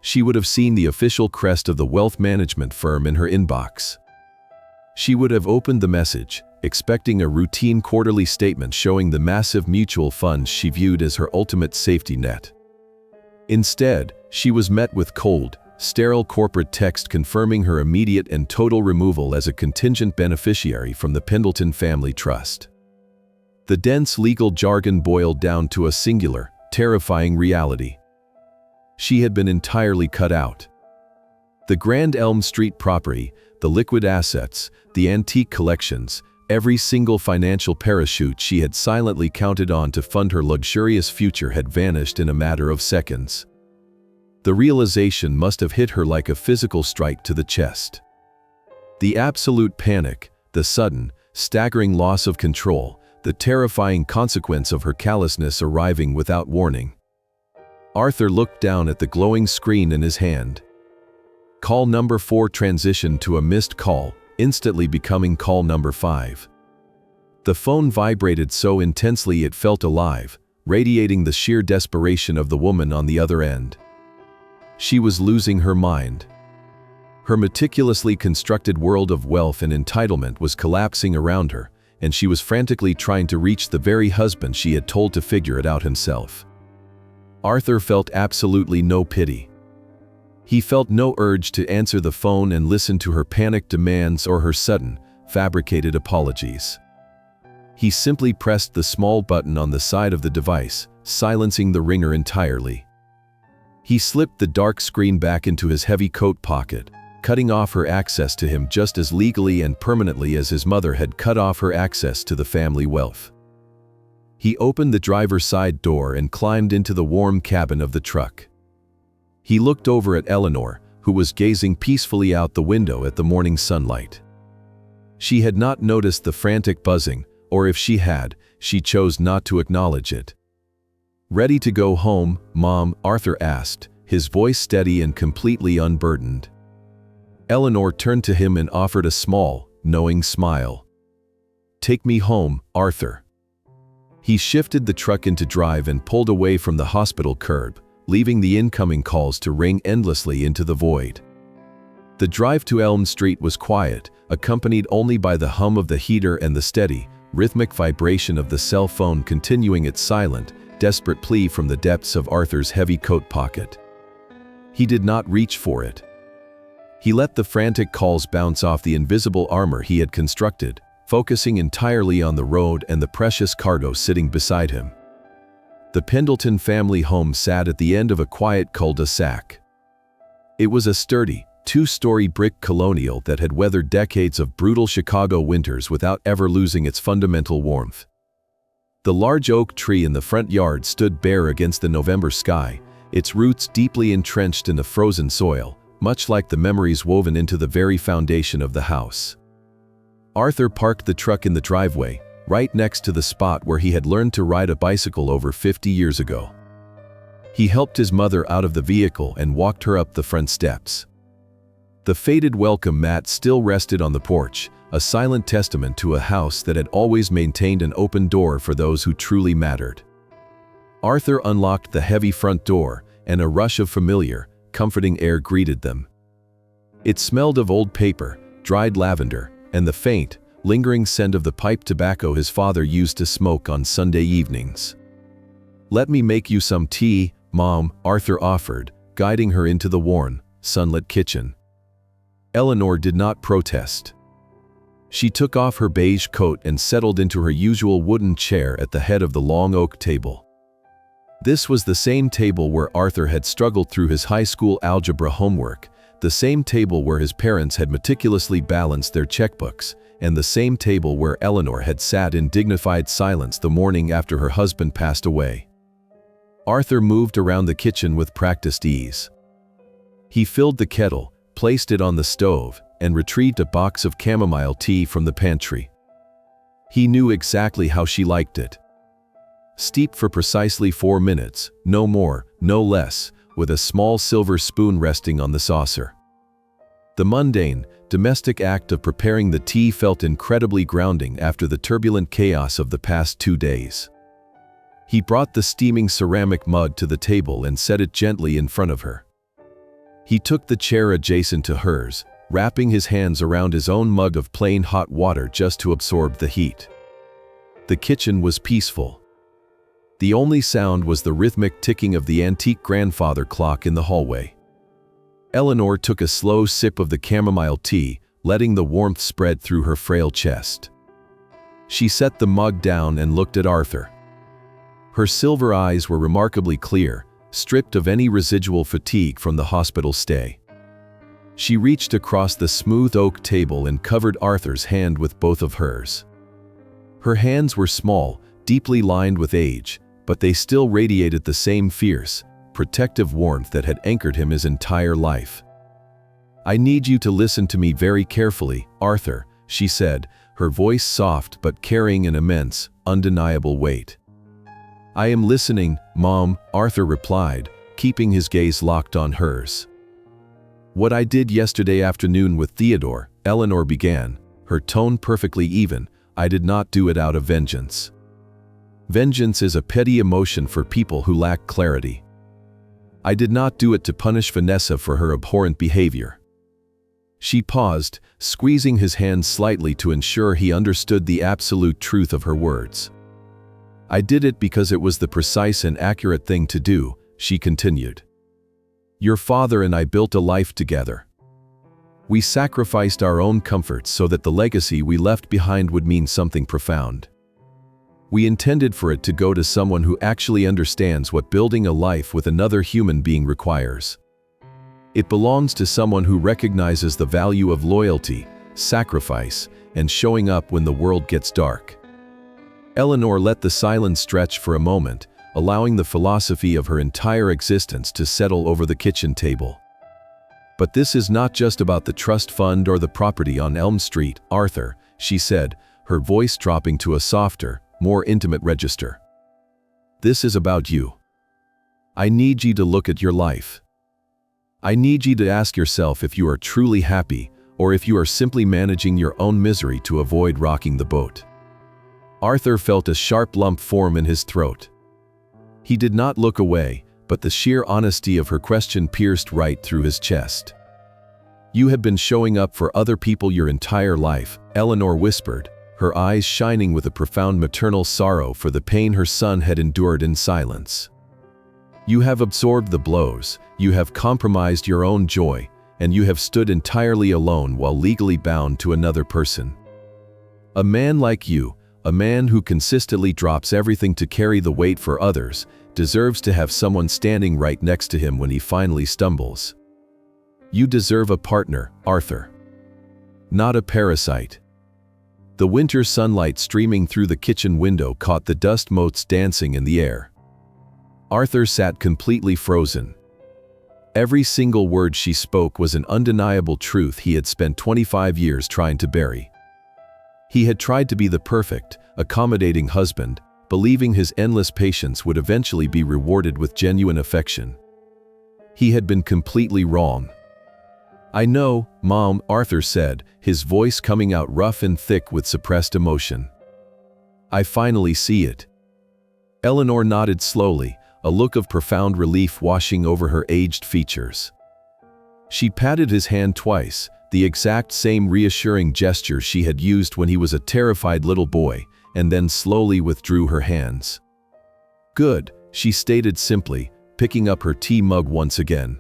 A: She would have seen the official crest of the wealth management firm in her inbox. She would have opened the message, expecting a routine quarterly statement showing the massive mutual funds she viewed as her ultimate safety net. Instead, she was met with cold, sterile corporate text confirming her immediate and total removal as a contingent beneficiary from the Pendleton Family Trust. The dense legal jargon boiled down to a singular, terrifying reality. She had been entirely cut out. The Grand Elm Street property, the liquid assets, the antique collections, every single financial parachute she had silently counted on to fund her luxurious future had vanished in a matter of seconds. The realization must have hit her like a physical strike to the chest. The absolute panic, the sudden, staggering loss of control, the terrifying consequence of her callousness arriving without warning. Arthur looked down at the glowing screen in his hand. Call number 4 transitioned to a missed call, instantly becoming call number 5. The phone vibrated so intensely it felt alive, radiating the sheer desperation of the woman on the other end. She was losing her mind. Her meticulously constructed world of wealth and entitlement was collapsing around her, and she was frantically trying to reach the very husband she had told to figure it out himself. Arthur felt absolutely no pity. He felt no urge to answer the phone and listen to her panicked demands or her sudden, fabricated apologies. He simply pressed the small button on the side of the device, silencing the ringer entirely. He slipped the dark screen back into his heavy coat pocket, cutting off her access to him just as legally and permanently as his mother had cut off her access to the family wealth. He opened the driver's side door and climbed into the warm cabin of the truck. He looked over at Eleanor, who was gazing peacefully out the window at the morning sunlight. She had not noticed the frantic buzzing, or if she had, she chose not to acknowledge it. "Ready to go home, Mom?" Arthur asked, his voice steady and completely unburdened. Eleanor turned to him and offered a small, knowing smile. "Take me home, Arthur." He shifted the truck into drive and pulled away from the hospital curb, leaving the incoming calls to ring endlessly into the void. The drive to Elm Street was quiet, accompanied only by the hum of the heater and the steady, rhythmic vibration of the cell phone continuing its silent, desperate plea from the depths of Arthur's heavy coat pocket. He did not reach for it. He let the frantic calls bounce off the invisible armor he had constructed, focusing entirely on the road and the precious cargo sitting beside him. The Pendleton family home sat at the end of a quiet cul-de-sac. It was a sturdy, 2-story brick colonial that had weathered decades of brutal Chicago winters without ever losing its fundamental warmth. The large oak tree in the front yard stood bare against the November sky, its roots deeply entrenched in the frozen soil, much like the memories woven into the very foundation of the house. Arthur parked the truck in the driveway, right next to the spot where he had learned to ride a bicycle over 50 years ago. He helped his mother out of the vehicle and walked her up the front steps. The faded welcome mat still rested on the porch, a silent testament to a house that had always maintained an open door for those who truly mattered. Arthur unlocked the heavy front door, and a rush of familiar, comforting air greeted them. It smelled of old paper, dried lavender, and the faint, lingering scent of the pipe tobacco his father used to smoke on Sunday evenings. "Let me make you some tea, Mom," Arthur offered, guiding her into the worn, sunlit kitchen. Eleanor did not protest. She took off her beige coat and settled into her usual wooden chair at the head of the long oak table. This was the same table where Arthur had struggled through his high school algebra homework, The same table where his parents had meticulously balanced their checkbooks, and the same table where Eleanor had sat in dignified silence the morning after her husband passed away. Arthur moved around the kitchen with practiced ease. He filled the kettle, placed it on the stove, and retrieved a box of chamomile tea from the pantry. He knew exactly how she liked it. Steeped for precisely 4 minutes, no more, no less, with a small silver spoon resting on the saucer. The mundane, domestic act of preparing the tea felt incredibly grounding after the turbulent chaos of the past 2 days. He brought the steaming ceramic mug to the table and set it gently in front of her. He took the chair adjacent to hers, wrapping his hands around his own mug of plain hot water just to absorb the heat. The kitchen was peaceful. The only sound was the rhythmic ticking of the antique grandfather clock in the hallway. Eleanor took a slow sip of the chamomile tea, letting the warmth spread through her frail chest. She set the mug down and looked at Arthur. Her silver eyes were remarkably clear, stripped of any residual fatigue from the hospital stay. She reached across the smooth oak table and covered Arthur's hand with both of hers. Her hands were small, deeply lined with age, but they still radiated the same fierce, protective warmth that had anchored him his entire life. "I need you to listen to me very carefully, Arthur," she said, her voice soft but carrying an immense, undeniable weight. "I am listening, Mom," Arthur replied, keeping his gaze locked on hers. "What I did yesterday afternoon with Theodore," Eleanor began, her tone perfectly even, "I did not do it out of vengeance. Vengeance is a petty emotion for people who lack clarity. I did not do it to punish Vanessa for her abhorrent behavior." She paused, squeezing his hand slightly to ensure he understood the absolute truth of her words. "I did it because it was the precise and accurate thing to do," she continued. "Your father and I built a life together. We sacrificed our own comforts so that the legacy we left behind would mean something profound. We intended for it to go to someone who actually understands what building a life with another human being requires. It belongs to someone who recognizes the value of loyalty, sacrifice, and showing up when the world gets dark." Eleanor let the silence stretch for a moment, allowing the philosophy of her entire existence to settle over the kitchen table. "But this is not just about the trust fund or the property on Elm Street, Arthur," she said, her voice dropping to a softer, more intimate register. "This is about you. I need you to look at your life. I need you to ask yourself if you are truly happy, or if you are simply managing your own misery to avoid rocking the boat." Arthur felt a sharp lump form in his throat. He did not look away, but the sheer honesty of her question pierced right through his chest. "You have been showing up for other people your entire life," Eleanor whispered, her eyes shining with a profound maternal sorrow for the pain her son had endured in silence. "You have absorbed the blows, you have compromised your own joy, and you have stood entirely alone while legally bound to another person. A man like you, a man who consistently drops everything to carry the weight for others, deserves to have someone standing right next to him when he finally stumbles. You deserve a partner, Arthur. Not a parasite." The winter sunlight streaming through the kitchen window caught the dust motes dancing in the air. Arthur sat completely frozen. Every single word she spoke was an undeniable truth he had spent 25 years trying to bury. He had tried to be the perfect, accommodating husband, believing his endless patience would eventually be rewarded with genuine affection. He had been completely wrong. "I know, Mom," Arthur said, his voice coming out rough and thick with suppressed emotion. "I finally see it." Eleanor nodded slowly, a look of profound relief washing over her aged features. She patted his hand twice, the exact same reassuring gesture she had used when he was a terrified little boy, and then slowly withdrew her hands. "Good," she stated simply, picking up her tea mug once again.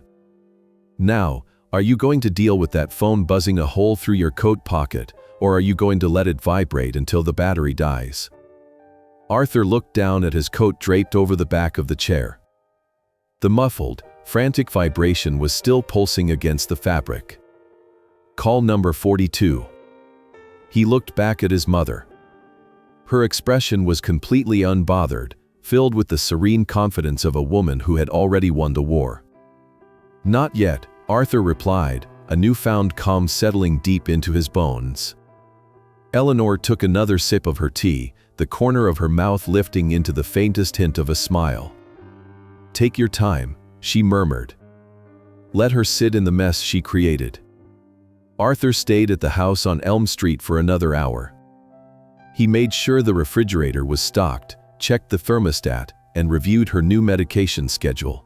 A: "Now, are you going to deal with that phone buzzing a hole through your coat pocket, or are you going to let it vibrate until the battery dies?" Arthur looked down at his coat draped over the back of the chair. The muffled, frantic vibration was still pulsing against the fabric. Call number 42. He looked back at his mother. Her expression was completely unbothered, filled with the serene confidence of a woman who had already won the war. "Not yet," Arthur replied, a newfound calm settling deep into his bones. Eleanor took another sip of her tea, the corner of her mouth lifting into the faintest hint of a smile. "Take your time," she murmured. "Let her sit in the mess she created." Arthur stayed at the house on Elm Street for another hour. He made sure the refrigerator was stocked, checked the thermostat, and reviewed her new medication schedule.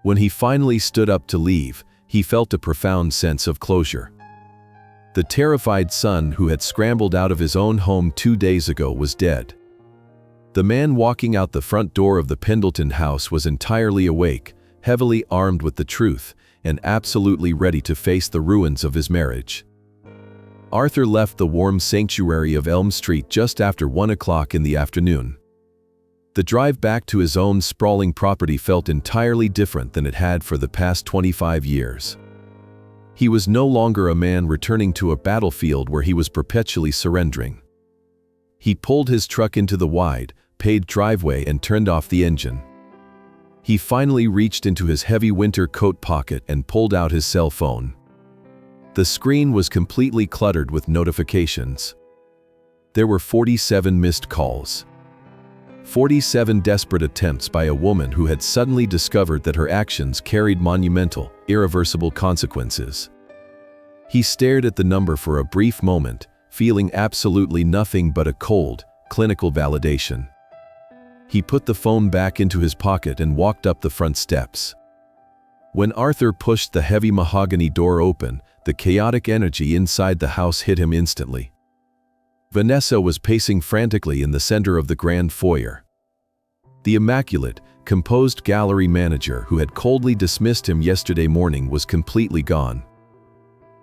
A: When he finally stood up to leave, he felt a profound sense of closure. The terrified son who had scrambled out of his own home 2 days ago was dead. The man walking out the front door of the Pendleton house was entirely awake, heavily armed with the truth, and absolutely ready to face the ruins of his marriage. Arthur left the warm sanctuary of Elm Street just after 1 o'clock in the afternoon. The drive back to his own sprawling property felt entirely different than it had for the past 25 years. He was no longer a man returning to a battlefield where he was perpetually surrendering. He pulled his truck into the wide, paved driveway and turned off the engine. He finally reached into his heavy winter coat pocket and pulled out his cell phone. The screen was completely cluttered with notifications. There were 47 missed calls. 47 desperate attempts by a woman who had suddenly discovered that her actions carried monumental, irreversible consequences. He stared at the number for a brief moment, feeling absolutely nothing but a cold, clinical validation. He put the phone back into his pocket and walked up the front steps. When Arthur pushed the heavy mahogany door open, the chaotic energy inside the house hit him instantly. Vanessa was pacing frantically in the center of the grand foyer. The immaculate, composed gallery manager who had coldly dismissed him yesterday morning was completely gone.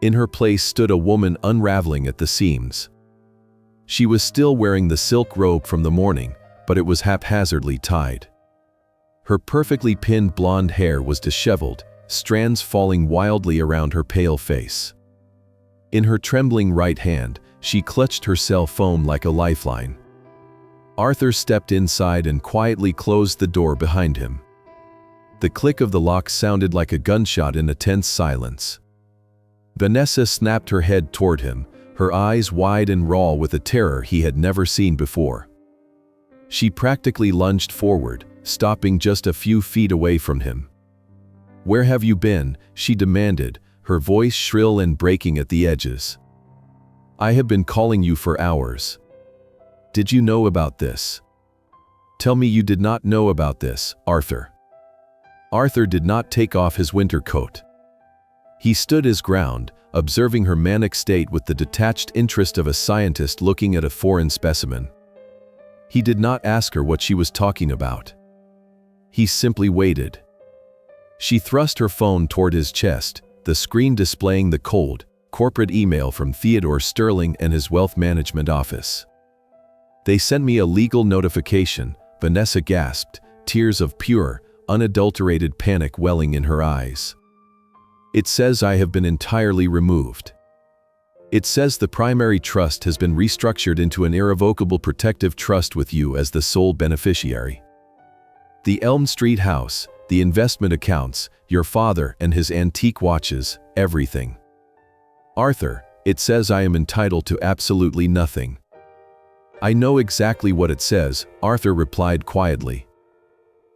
A: In her place stood a woman unraveling at the seams. She was still wearing the silk robe from the morning, but it was haphazardly tied. Her perfectly pinned blonde hair was disheveled, strands falling wildly around her pale face. In her trembling right hand, she clutched her cell phone like a lifeline. Arthur stepped inside and quietly closed the door behind him. The click of the lock sounded like a gunshot in a tense silence. Vanessa snapped her head toward him, her eyes wide and raw with a terror he had never seen before. She practically lunged forward, stopping just a few feet away from him. "Where have you been?" she demanded, her voice shrill and breaking at the edges. "I have been calling you for hours. Did you know about this?" "Tell me you did not know about this, Arthur." Arthur did not take off his winter coat. He stood his ground, observing her manic state with the detached interest of a scientist looking at a foreign specimen. He did not ask her what she was talking about. He simply waited. She thrust her phone toward his chest, the screen displaying the cold, corporate email from Theodore Sterling and his wealth management office. "They sent me a legal notification," Vanessa gasped, tears of pure, unadulterated panic welling in her eyes. "It says I have been entirely removed. It says the primary trust has been restructured into an irrevocable protective trust with you as the sole beneficiary. The Elm Street house, the investment accounts, your father and his antique watches, everything. Arthur, it says I am entitled to absolutely nothing." "I know exactly what it says," Arthur replied quietly.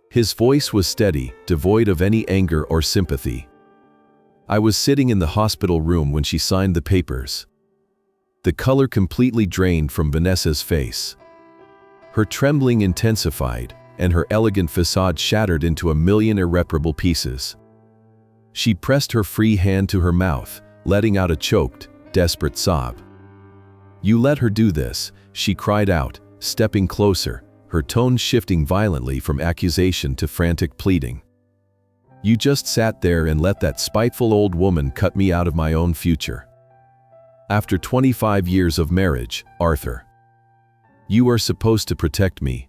A: His voice was steady, devoid of any anger or sympathy. "I was sitting in the hospital room when she signed the papers." The color completely drained from Vanessa's face. Her trembling intensified, and her elegant facade shattered into a million irreparable pieces. She pressed her free hand to her mouth, letting out a choked, desperate sob. "You let her do this," she cried out, stepping closer, her tone shifting violently from accusation to frantic pleading. "You just sat there and let that spiteful old woman cut me out of my own future. After 25 years of marriage, Arthur. You are supposed to protect me."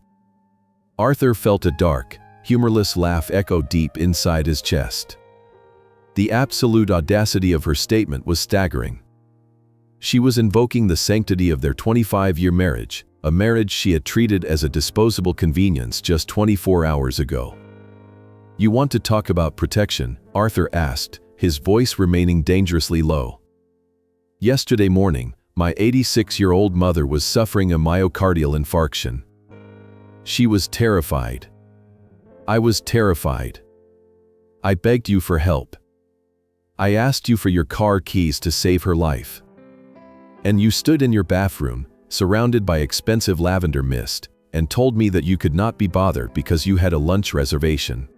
A: Arthur felt a dark, humorless laugh echoed deep inside his chest. The absolute audacity of her statement was staggering. She was invoking the sanctity of their 25-year marriage, a marriage she had treated as a disposable convenience just 24 hours ago. "You want to talk about protection?" Arthur asked, his voice remaining dangerously low. "Yesterday morning, my 86-year-old mother was suffering a myocardial infarction. She was terrified. I was terrified. I begged you for help. I asked you for your car keys to save her life. And you stood in your bathroom, surrounded by expensive lavender mist, and told me that you could not be bothered because you had a lunch reservation."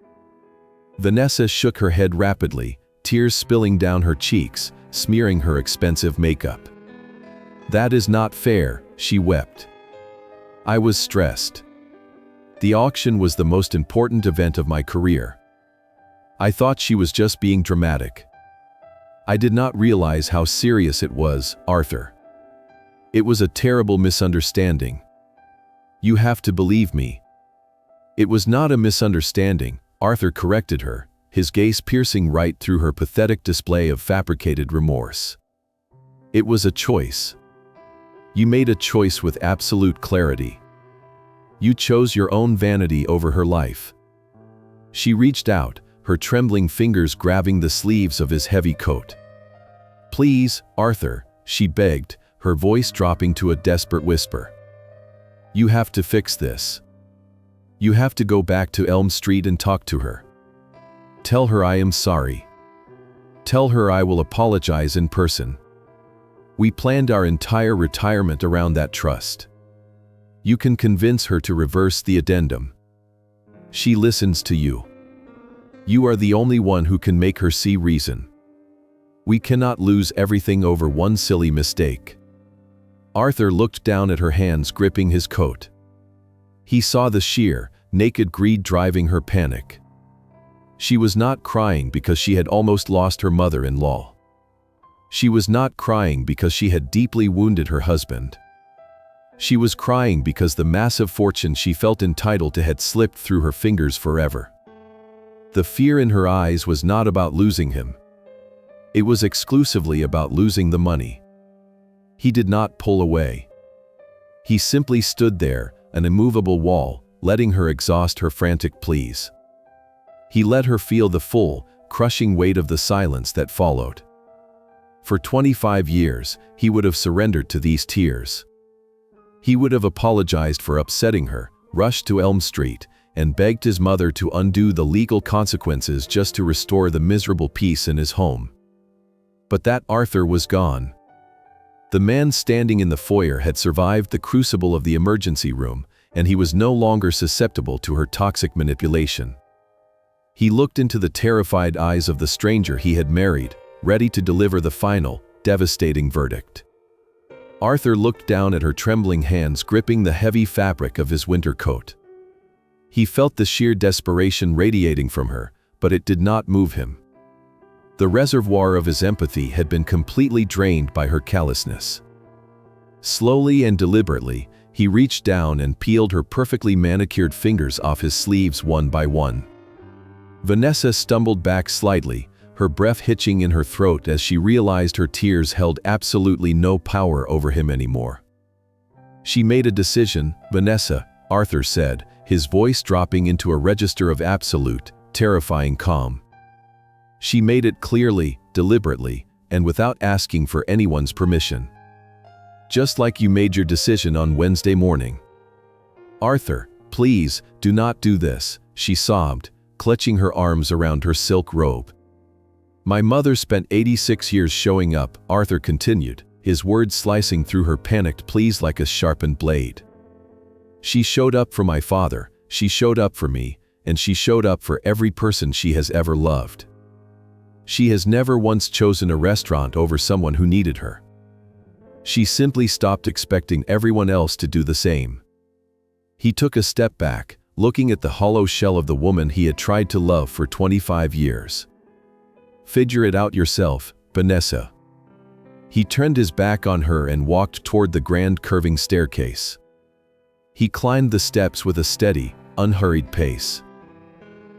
A: Vanessa shook her head rapidly, tears spilling down her cheeks, smearing her expensive makeup. "That is not fair," she wept. "I was stressed. The auction was the most important event of my career. I thought she was just being dramatic. I did not realize how serious it was, Arthur. It was a terrible misunderstanding. You have to believe me." "It was not a misunderstanding," Arthur corrected her, his gaze piercing right through her pathetic display of fabricated remorse. "It was a choice. You made a choice with absolute clarity. You chose your own vanity over her life." She reached out, her trembling fingers grabbing the sleeves of his heavy coat. "Please, Arthur," she begged, her voice dropping to a desperate whisper. "You have to fix this. You have to go back to Elm Street and talk to her. Tell her I am sorry. Tell her I will apologize in person. We planned our entire retirement around that trust. You can convince her to reverse the addendum. She listens to you. You are the only one who can make her see reason. We cannot lose everything over one silly mistake." Arthur looked down at her hands gripping his coat. He saw the sheer, naked greed driving her panic. She was not crying because she had almost lost her mother-in-law. She was not crying because she had deeply wounded her husband. She was crying because the massive fortune she felt entitled to had slipped through her fingers forever. The fear in her eyes was not about losing him. It was exclusively about losing the money. He did not pull away. He simply stood there, an immovable wall, letting her exhaust her frantic pleas. He let her feel the full, crushing weight of the silence that followed. For 25 years, he would have surrendered to these tears. He would have apologized for upsetting her, rushed to Elm Street, and begged his mother to undo the legal consequences just to restore the miserable peace in his home. But that Arthur was gone. The man standing in the foyer had survived the crucible of the emergency room, and he was no longer susceptible to her toxic manipulation. He looked into the terrified eyes of the stranger he had married, ready to deliver the final, devastating verdict. Arthur looked down at her trembling hands gripping the heavy fabric of his winter coat. He felt the sheer desperation radiating from her, but it did not move him. The reservoir of his empathy had been completely drained by her callousness. Slowly and deliberately, he reached down and peeled her perfectly manicured fingers off his sleeves one by one. Vanessa stumbled back slightly, her breath hitching in her throat as she realized her tears held absolutely no power over him anymore. "She made a decision, Vanessa," Arthur said, his voice dropping into a register of absolute, terrifying calm. "She made it clearly, deliberately, and without asking for anyone's permission. Just like you made your decision on Wednesday morning." "Arthur, please, do not do this," she sobbed, clutching her arms around her silk robe. "My mother spent 86 years showing up," Arthur continued, his words slicing through her panicked pleas like a sharpened blade. "She showed up for my father, she showed up for me, and she showed up for every person she has ever loved. She has never once chosen a restaurant over someone who needed her. She simply stopped expecting everyone else to do the same." He took a step back, looking at the hollow shell of the woman he had tried to love for 25 years. "Figure it out yourself, Vanessa." He turned his back on her and walked toward the grand curving staircase. He climbed the steps with a steady, unhurried pace.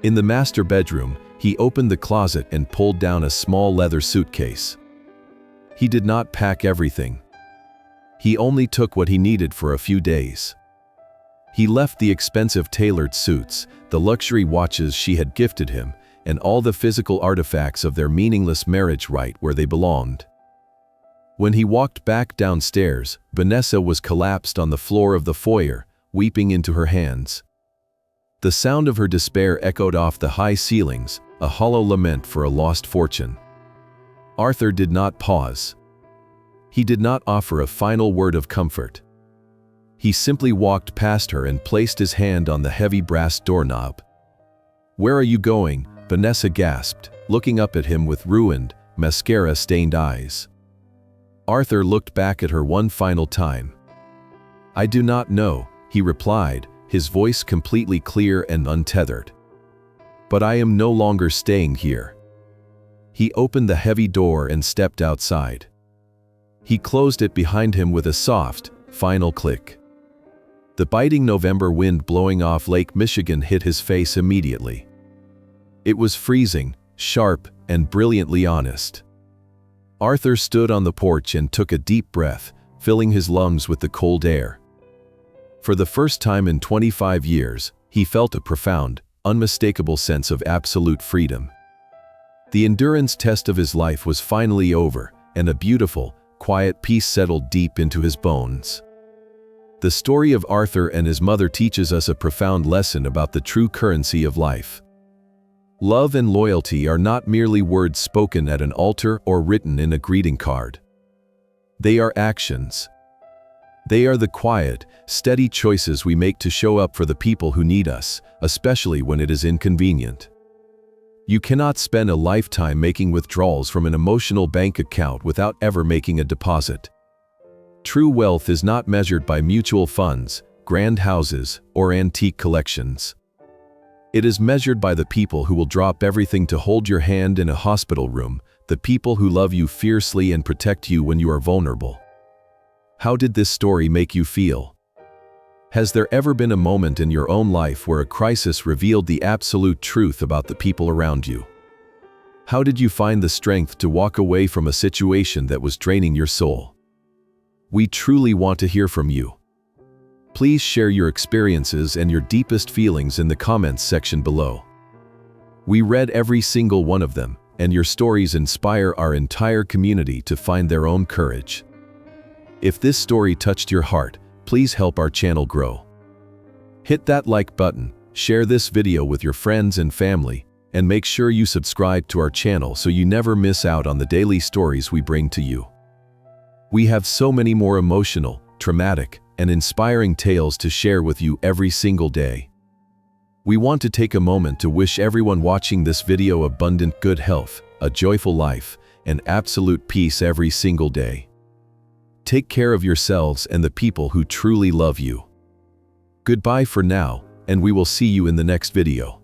A: In the master bedroom, he opened the closet and pulled down a small leather suitcase. He did not pack everything. He only took what he needed for a few days. He left the expensive tailored suits, the luxury watches she had gifted him, and all the physical artifacts of their meaningless marriage right where they belonged. When he walked back downstairs, Vanessa was collapsed on the floor of the foyer, weeping into her hands. The sound of her despair echoed off the high ceilings, a hollow lament for a lost fortune. Arthur did not pause. He did not offer a final word of comfort. He simply walked past her and placed his hand on the heavy brass doorknob. "Where are you going?" Vanessa gasped, looking up at him with ruined, mascara-stained eyes. Arthur looked back at her one final time. "I do not know," he replied, his voice completely clear and untethered. "But I am no longer staying here." He opened the heavy door and stepped outside. He closed it behind him with a soft, final click. The biting November wind blowing off Lake Michigan hit his face immediately. It was freezing, sharp, and brilliantly honest. Arthur stood on the porch and took a deep breath, filling his lungs with the cold air. For the first time in 25 years, he felt a profound, unmistakable sense of absolute freedom. The endurance test of his life was finally over, and a beautiful, quiet peace settled deep into his bones. The story of Arthur and his mother teaches us a profound lesson about the true currency of life. Love and loyalty are not merely words spoken at an altar or written in a greeting card. They are actions. They are the quiet, steady choices we make to show up for the people who need us, especially when it is inconvenient. You cannot spend a lifetime making withdrawals from an emotional bank account without ever making a deposit. True wealth is not measured by mutual funds, grand houses, or antique collections. It is measured by the people who will drop everything to hold your hand in a hospital room, the people who love you fiercely and protect you when you are vulnerable. How did this story make you feel? Has there ever been a moment in your own life where a crisis revealed the absolute truth about the people around you? How did you find the strength to walk away from a situation that was draining your soul? We truly want to hear from you. Please share your experiences and your deepest feelings in the comments section below. We read every single one of them, and your stories inspire our entire community to find their own courage. If this story touched your heart, please help our channel grow. Hit that like button, share this video with your friends and family, and make sure you subscribe to our channel so you never miss out on the daily stories we bring to you. We have so many more emotional, traumatic, and inspiring tales to share with you every single day. We want to take a moment to wish everyone watching this video abundant good health, a joyful life, and absolute peace every single day. Take care of yourselves and the people who truly love you. Goodbye for now, and we will see you in the next video.